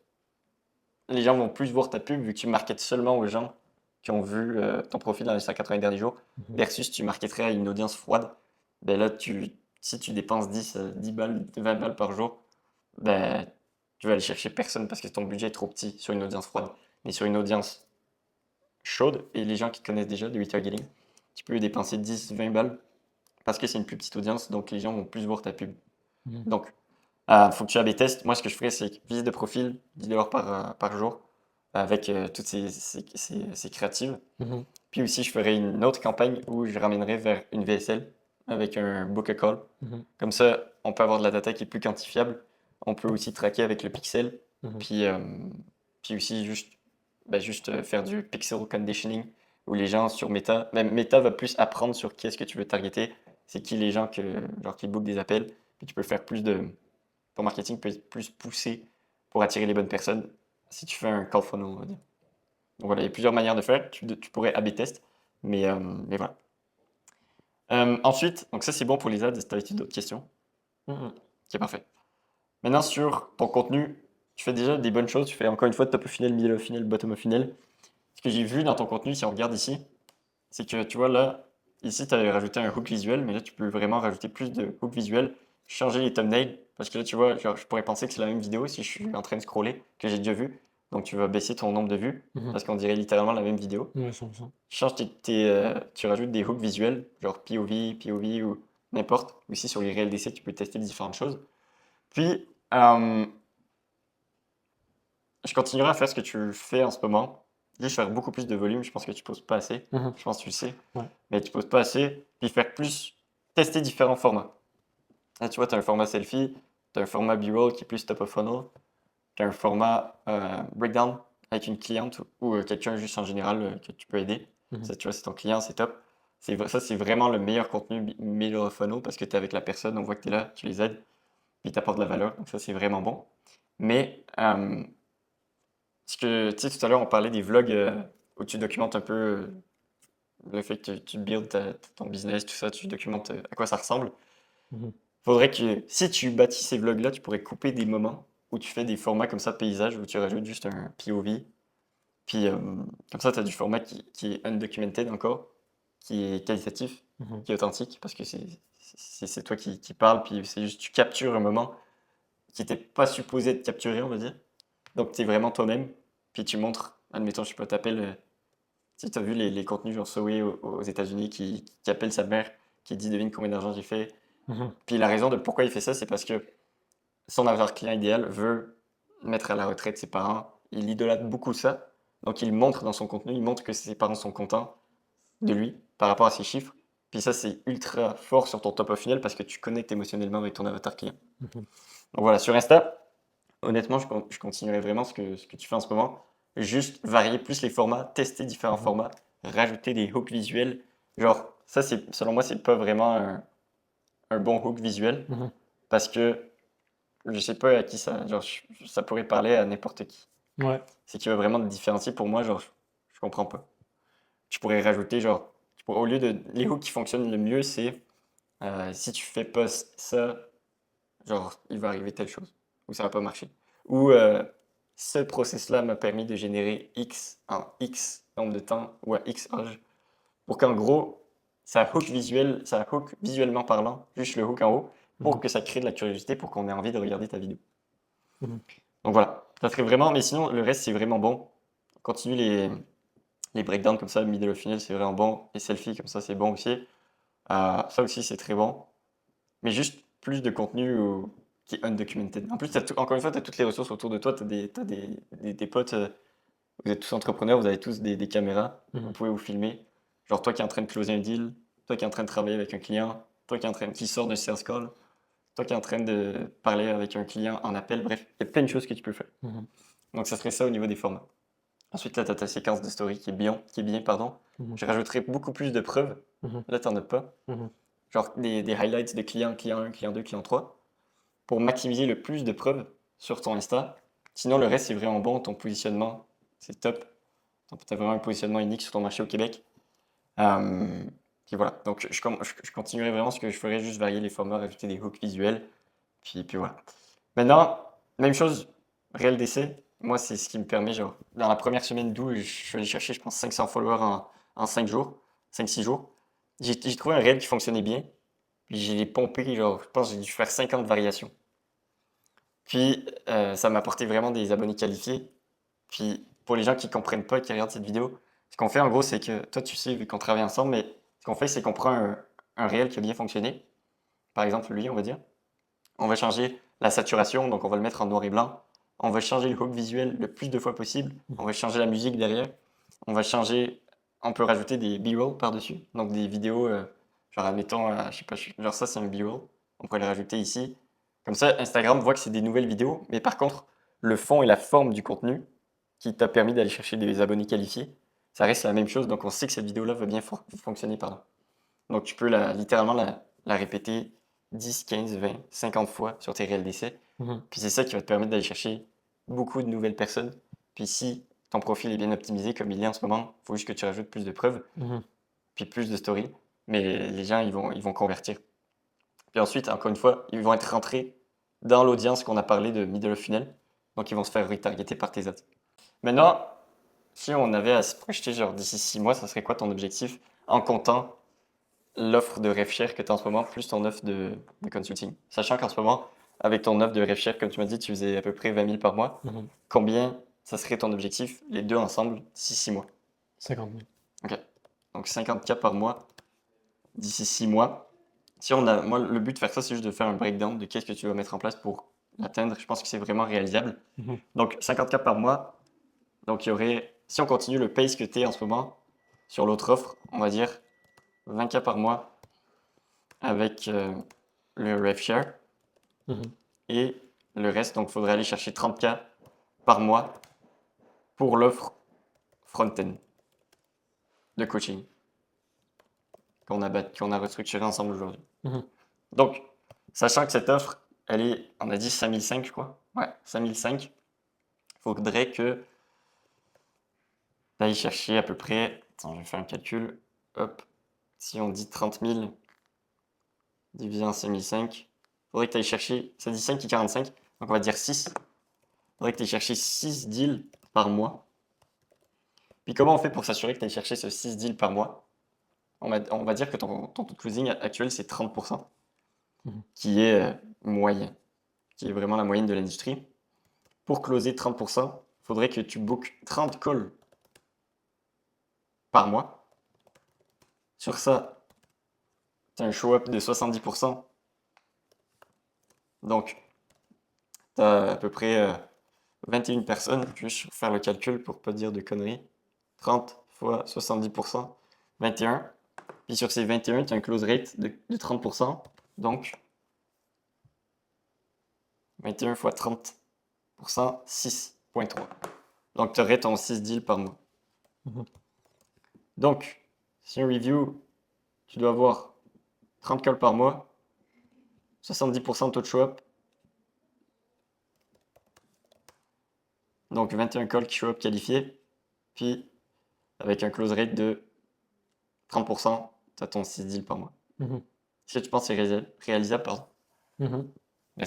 les gens vont plus voir ta pub vu que tu marketes seulement aux gens qui ont vu ton profil dans les 180 derniers jours, Mhm. versus tu marketerais à une audience froide. Ben là, si tu dépenses 10 balles, 20 balles par jour, ben, tu vas aller chercher personne parce que ton budget est trop petit sur une audience froide. Mais sur une audience chaude et les gens qui connaissent déjà du retargeting, tu peux dépenser 10-20 balles parce que c'est une plus petite audience, donc les gens vont plus voir ta pub. Mhm. Donc, faut que tu A/B testes. Moi, ce que je ferais, c'est visite de profil, 10 $ par jour, avec toutes ces créatives. Mhm. Puis aussi, je ferais une autre campagne où je ramènerais vers une VSL avec un book a call. Mhm. Comme ça, on peut avoir de la data qui est plus quantifiable. On peut aussi traquer avec le pixel. Mhm. Puis, puis aussi, juste faire du pixel conditioning où les gens sur Meta, même Meta va plus apprendre sur qui est-ce que tu veux targeter. C'est qui les gens qui bookent des appels. Puis tu peux faire ton marketing peut être plus poussé pour attirer les bonnes personnes si tu fais un call funnel, on va dire. Donc voilà, il y a plusieurs manières de faire. Tu pourrais A/B test, mais voilà. Ensuite, donc ça c'est bon pour les ads. Si tu as d'autres questions, Mhm. c'est parfait. Maintenant sur ton contenu, tu fais déjà des bonnes choses. Tu fais encore une fois top of funnel, middle of funnel, bottom of funnel. Ce que j'ai vu dans ton contenu, si on regarde ici, c'est que tu vois là, ici tu as rajouté un hook visuel, mais là tu peux vraiment rajouter plus de hook visuel, changer les thumbnails, parce que là tu vois, genre, je pourrais penser que c'est la même vidéo si je suis en train de scroller, que j'ai déjà vu. Donc tu vas baisser ton nombre de vues, Mhm. parce qu'on dirait littéralement la même vidéo. Ouais, 100%. Tu rajoutes des hooks visuels, genre POV ou n'importe. Aussi sur les réels d'essai, tu peux tester différentes choses. Puis, je continuerai à faire ce que tu fais en ce moment. Juste faire beaucoup plus de volume. Je pense que tu poses pas assez. Mhm. Je pense que tu le sais. Ouais. Mais tu poses pas assez. Puis faire plus, tester différents formats. Là, tu vois, tu as un format selfie, tu as un format B-roll qui est plus top of funnel, tu as un format breakdown avec une cliente ou quelqu'un juste en général que tu peux aider. Mhm. Ça, tu vois, c'est ton client, c'est top. Ça, c'est vraiment le meilleur contenu middle of funnel parce que tu es avec la personne, on voit que tu es là, tu les aides, puis tu apportes de la valeur. Donc ça, c'est vraiment bon. Mais tu sais, tout à l'heure, on parlait des vlogs où tu documentes un peu le fait que tu builds ton business, tout ça, tu documentes à quoi ça ressemble. Mhm. Faudrait que, si tu bâtis ces vlogs-là, tu pourrais couper des moments où tu fais des formats comme ça, paysage, où tu rajoutes juste un POV. Puis, comme ça, tu as du format qui est undocumented encore, qui est qualitatif, Mhm. qui est authentique, parce que c'est toi qui parles, puis c'est juste, tu captures un moment qui n'était pas supposé être capturé, on va dire. Donc, tu es vraiment toi-même, puis tu montres, admettons, je sais pas, t'appelles, si tu as vu les contenus genre Zoé aux États-Unis qui appelle sa mère, qui dit devine combien d'argent j'ai fait. Mhm. Puis la raison de pourquoi il fait ça, c'est parce que son avatar client idéal veut mettre à la retraite ses parents. Il idolâtre beaucoup ça. Donc il montre dans son contenu, il montre que ses parents sont contents de lui par rapport à ses chiffres. Puis ça, c'est ultra fort sur ton top of funnel parce que tu connectes émotionnellement avec ton avatar client. Mhm. Donc voilà, sur Insta, honnêtement, je continuerai vraiment ce que tu fais en ce moment. Juste varier plus les formats, tester différents Mhm. formats, rajouter des hooks visuels. Genre, ça, selon moi, c'est pas vraiment un bon hook visuel Mhm. parce que je sais pas à qui ça pourrait parler à n'importe qui. Ouais. C'est qui va vraiment te différencier pour moi, genre, je comprends pas. Tu pourrais rajouter, genre, au lieu de. Les hooks qui fonctionnent le mieux, c'est si tu fais pas ça, genre, il va arriver telle chose, ou ça va pas marcher. Ou ce process-là m'a permis de générer X en X nombre de temps, ou à X âge, pour qu'en gros, ça hook visuellement parlant, juste le hook en haut, pour que ça crée de la curiosité, pour qu'on ait envie de regarder ta vidéo. Donc voilà, ça serait vraiment, mais sinon, le reste, c'est vraiment bon. Continue les breakdowns comme ça, middle of funnel, c'est vraiment bon. Les selfies comme ça, c'est bon aussi. Ça aussi, c'est très bon. Mais juste plus de contenu qui est undocumented. En plus, encore une fois, tu as toutes les ressources autour de toi. Tu as des potes, vous êtes tous entrepreneurs, vous avez tous des caméras. Vous pouvez vous filmer. Genre toi qui es en train de closer un deal, toi qui es en train de travailler avec un client, toi qui sort d'un sales call, toi qui es en train de parler avec un client en appel. Bref, il y a plein de choses que tu peux faire. Donc ça serait ça au niveau des formats. Ensuite, là, tu as ta séquence de story qui est bien, pardon. Je rajouterai beaucoup plus de preuves. Là, tu n'en as pas. Genre des highlights de clients, client 1, client 2, client 3, pour maximiser le plus de preuves sur ton Insta. Sinon, le reste, c'est vraiment bon. Ton positionnement, c'est top. Tu as vraiment un positionnement unique sur ton marché au Québec. Puis voilà. Donc, je continuerai vraiment ce que je ferais, juste varier les formats, rajouter des hooks visuels. Puis voilà. Maintenant, même chose, réel d'essai. Moi, c'est ce qui me permet, genre, dans la première semaine d'août, je suis allé chercher, je pense, 500 followers en 5 jours, 5-6 jours. J'ai trouvé un réel qui fonctionnait bien. Puis j'ai pompé, genre, je pense que j'ai dû faire 50 variations. Puis ça m'a apporté vraiment des abonnés qualifiés. Puis pour les gens qui comprennent pas, qui regardent cette vidéo, ce qu'on fait en gros, c'est que toi, tu sais, vu qu'on travaille ensemble, mais ce qu'on fait, c'est qu'on prend un réel qui a bien fonctionné. Par exemple, lui, on va dire. On va changer la saturation, donc on va le mettre en noir et blanc. On va changer le hook visuel le plus de fois possible. On va changer la musique derrière. On peut rajouter des B-roll par-dessus, donc des vidéos, genre admettons, je sais pas, genre ça c'est un B-roll. On pourrait le rajouter ici. Comme ça, Instagram voit que c'est des nouvelles vidéos, mais par contre, le fond et la forme du contenu qui t'a permis d'aller chercher des abonnés qualifiés, ça reste la même chose, donc on sait que cette vidéo-là va bien fonctionner, pardon. Donc tu peux littéralement la répéter 10, 15, 20, 50 fois sur tes réels d'essai. Puis c'est ça qui va te permettre d'aller chercher beaucoup de nouvelles personnes. Puis si ton profil est bien optimisé comme il est en ce moment, il faut juste que tu rajoutes plus de preuves, puis plus de stories. Mais les gens, ils vont convertir. Puis ensuite, encore une fois, ils vont être rentrés dans l'audience qu'on a parlé de middle of funnel. Donc ils vont se faire retargeter par tes ads. Maintenant, si on avait à se projeter genre d'ici 6 mois, ça serait quoi ton objectif en comptant l'offre de RevShare que tu as en ce moment, plus ton offre de consulting. Sachant qu'en ce moment, avec ton offre de RevShare, comme tu m'as dit, tu faisais à peu près 20 000 par mois. Combien ça serait ton objectif, les deux ensemble, d'ici 6 mois? 50 000. Ok. Donc 50K par mois d'ici 6 mois. Moi, le but de faire ça, c'est juste de faire un breakdown de qu'est-ce que tu vas mettre en place pour l'atteindre. Je pense que c'est vraiment réalisable. Donc 50K par mois. Donc il y aurait, si on continue le pace que tu es en ce moment sur l'autre offre, on va dire 20K par mois avec le RevShare. Et le reste, donc il faudrait aller chercher 30K par mois pour l'offre front-end de coaching qu'on a restructuré ensemble aujourd'hui. Donc, sachant que cette offre, on a dit 5005, je crois. Ouais, 5005. Il faudrait que tu ailles chercher à peu près. Attends, je vais faire un calcul. Hop. Si on dit 30 000 divisé en 5005, il faudrait que tu ailles chercher. Ça dit 5 et 45, donc on va dire 6. Il faudrait que tu ailles chercher 6 deals par mois. Puis comment on fait pour s'assurer que tu ailles chercher ce 6 deals par mois? On va dire que ton taux de closing actuel, c'est 30%, qui est moyen, qui est vraiment la moyenne de l'industrie. Pour closer 30%, il faudrait que tu bookes 30 calls par mois. Sur ça, tu as un show-up de 70%. Donc, tu as à peu près 21 personnes. Je vais juste faire le calcul pour ne pas dire de conneries. 30 fois 70%, 21. Puis sur ces 21, tu as un close rate de 30%. Donc, 21 fois 30%, 6,3. Donc, tu aurais ton 6 deals par mois. Donc, si on review, tu dois avoir 30 calls par mois, 70% de taux de show-up. Donc, 21 calls qui show-up qualifiés. Puis, avec un close rate de 30%, tu as ton 6 deals par mois. Est-ce que tu penses que c'est réalisable, pardon? Mais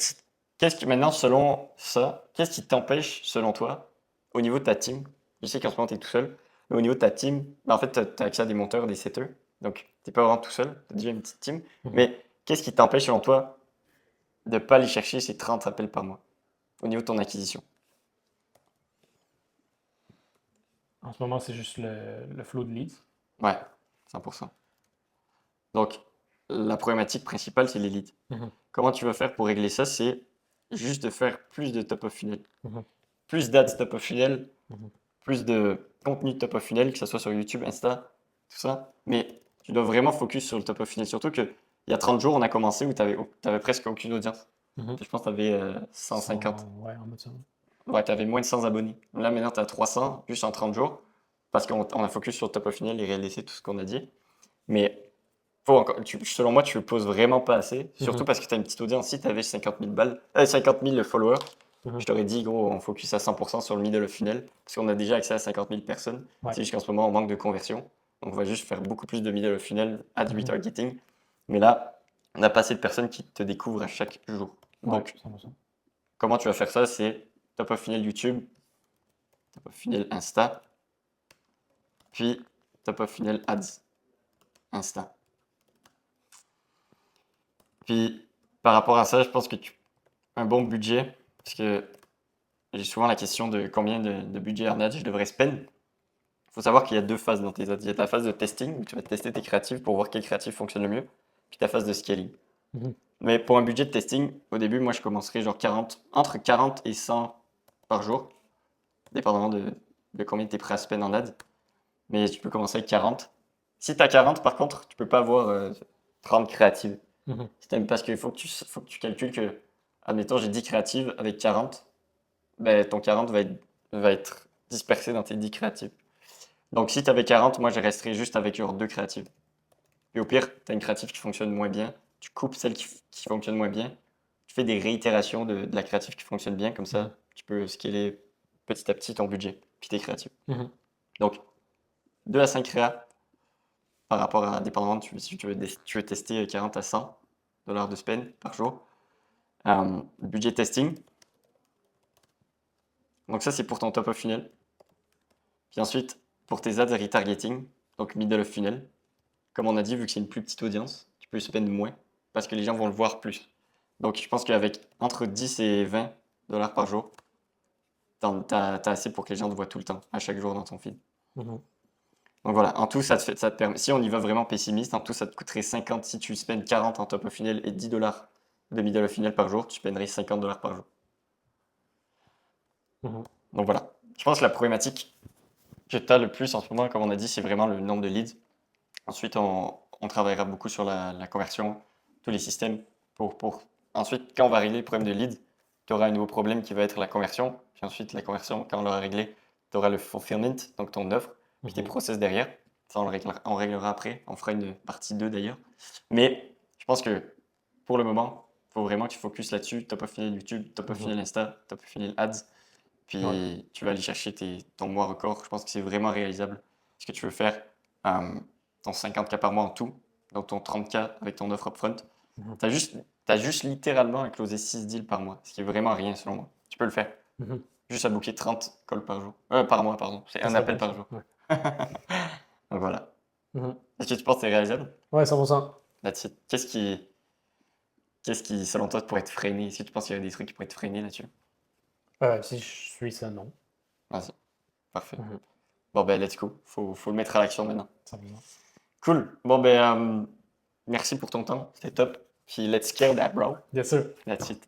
qu'est-ce qui, maintenant, selon ça, qu'est-ce qui t'empêche, selon toi, au niveau de ta team? Je sais qu'en ce moment, tu es tout seul, mais au niveau de ta team, en fait, tu as accès à des monteurs, des setters, donc tu n'es pas vraiment tout seul, tu as déjà une petite team. Mais qu'est-ce qui t'empêche, selon toi, de ne pas aller chercher ces 30 appels par mois au niveau de ton acquisition? En ce moment, c'est juste le flow de leads. Ouais, 100%. Donc, la problématique principale, c'est les leads. Comment tu vas faire pour régler ça? C'est juste de faire plus de top of funnel. Plus d'ads top of funnel, plus de contenu top of funnel, que ce soit sur YouTube, Insta, tout ça. Mais tu dois vraiment focus sur le top of funnel. Surtout qu'il y a 30 jours, on a commencé où tu n'avais presque aucune audience. Je pense que tu avais 150. Ouais, en mode ça. Ouais, tu avais moins de 100 abonnés. Là, maintenant, tu as 300, juste en 30 jours, parce qu'on a focus sur le top of funnel et réalisé tout ce qu'on a dit. Mais selon moi, tu le poses vraiment pas assez, surtout parce que tu as une petite audience. Si tu avais 50 000 followers, je t'aurais dit, gros, on focus à 100% sur le middle of funnel, parce qu'on a déjà accès à 50 000 personnes. Ouais. C'est juste qu'en ce moment, on manque de conversion. Donc, on va juste faire beaucoup plus de middle of funnel, ads retargeting. Mais là, on n'a pas assez de personnes qui te découvrent à chaque jour. Donc, 100%. comment tu vas faire ça? C'est top of funnel YouTube, top of funnel Insta, puis top of funnel ads Insta. Puis par rapport à ça, je pense que un bon budget, parce que j'ai souvent la question de combien de budget en ads je devrais spend. Il faut savoir qu'il y a deux phases dans tes ads. Il y a ta phase de testing, où tu vas tester tes créatifs pour voir quel créatif fonctionne le mieux, puis ta phase de scaling. Mais pour un budget de testing, au début, moi, je commencerai genre entre 40 et 100 par jour, dépendamment de combien tu es prêt à spend en ads. Mais tu peux commencer avec 40. Si tu as 40, par contre, tu peux pas avoir 30 créatives. Parce qu'il faut que tu calcules que, admettons, j'ai 10 créatives avec 40, ben, ton 40 va être dispersé dans tes 10 créatives. Donc, si tu avais 40, moi, je resterais juste avec genre 2 créatives. Et au pire, tu as une créative qui fonctionne moins bien, tu coupes celle qui fonctionne moins bien, tu fais des réitérations de la créative qui fonctionne bien, comme ça, tu peux scaler petit à petit ton budget, puis tes créatives. Donc, 2 à 5 créas par rapport à, dépendamment, si tu veux tester 40 à 100 dollars de spend par jour. Budget testing. Donc ça, c'est pour ton top of funnel. Puis ensuite, pour tes ads retargeting, donc middle of funnel. Comme on a dit, vu que c'est une plus petite audience, tu peux spend moins parce que les gens vont le voir plus. Donc je pense qu'avec entre 10 et 20 dollars par jour, t'as assez pour que les gens te voient tout le temps, à chaque jour dans ton feed. Donc voilà, en tout, ça te permet, si on y va vraiment pessimiste, en tout, ça te coûterait 50 si tu spends 40 en top of funnel et 10 dollars de middle of funnel par jour, tu spendrais 50 dollars par jour. Donc voilà, je pense que la problématique que tu as le plus en ce moment, comme on a dit, c'est vraiment le nombre de leads. Ensuite, on travaillera beaucoup sur la conversion, tous les systèmes. Ensuite, quand on va régler le problème de leads, tu auras un nouveau problème qui va être la conversion. Puis ensuite, la conversion, quand on l'aura réglé, tu auras le fulfillment, donc ton offre, puis tes process derrière. Ça, on réglera après. On fera une partie 2 d'ailleurs. Mais je pense que pour le moment, il faut vraiment que tu focuses là-dessus. Top of funnel YouTube, top of funnel Insta, top of funnel Ads. Puis tu vas aller chercher ton mois record. Je pense que c'est vraiment réalisable. Ce que tu veux faire, ton 50K par mois en tout, donc ton 30K avec ton offre upfront. Tu as juste littéralement à closer 6 deals par mois, ce qui est vraiment rien selon moi. Tu peux le faire. Juste à booker 30 calls par jour. Par mois, pardon. C'est un appel par jour. Donc voilà. Est-ce que tu penses que c'est réalisable? Ouais, 100%. Là-dessus. Qu'est-ce qui, selon toi, pourrait te freiner? Est-ce que tu penses qu'il y a des trucs qui pourraient te freiner là-dessus? Si je suis ça, non. Vas-y. Parfait. Bon, ben, let's go. Faut le mettre à l'action maintenant. 100%. Cool. Bon, ben, merci pour ton temps. C'était top. Puis, let's scale that, bro. Bien sûr. That's it.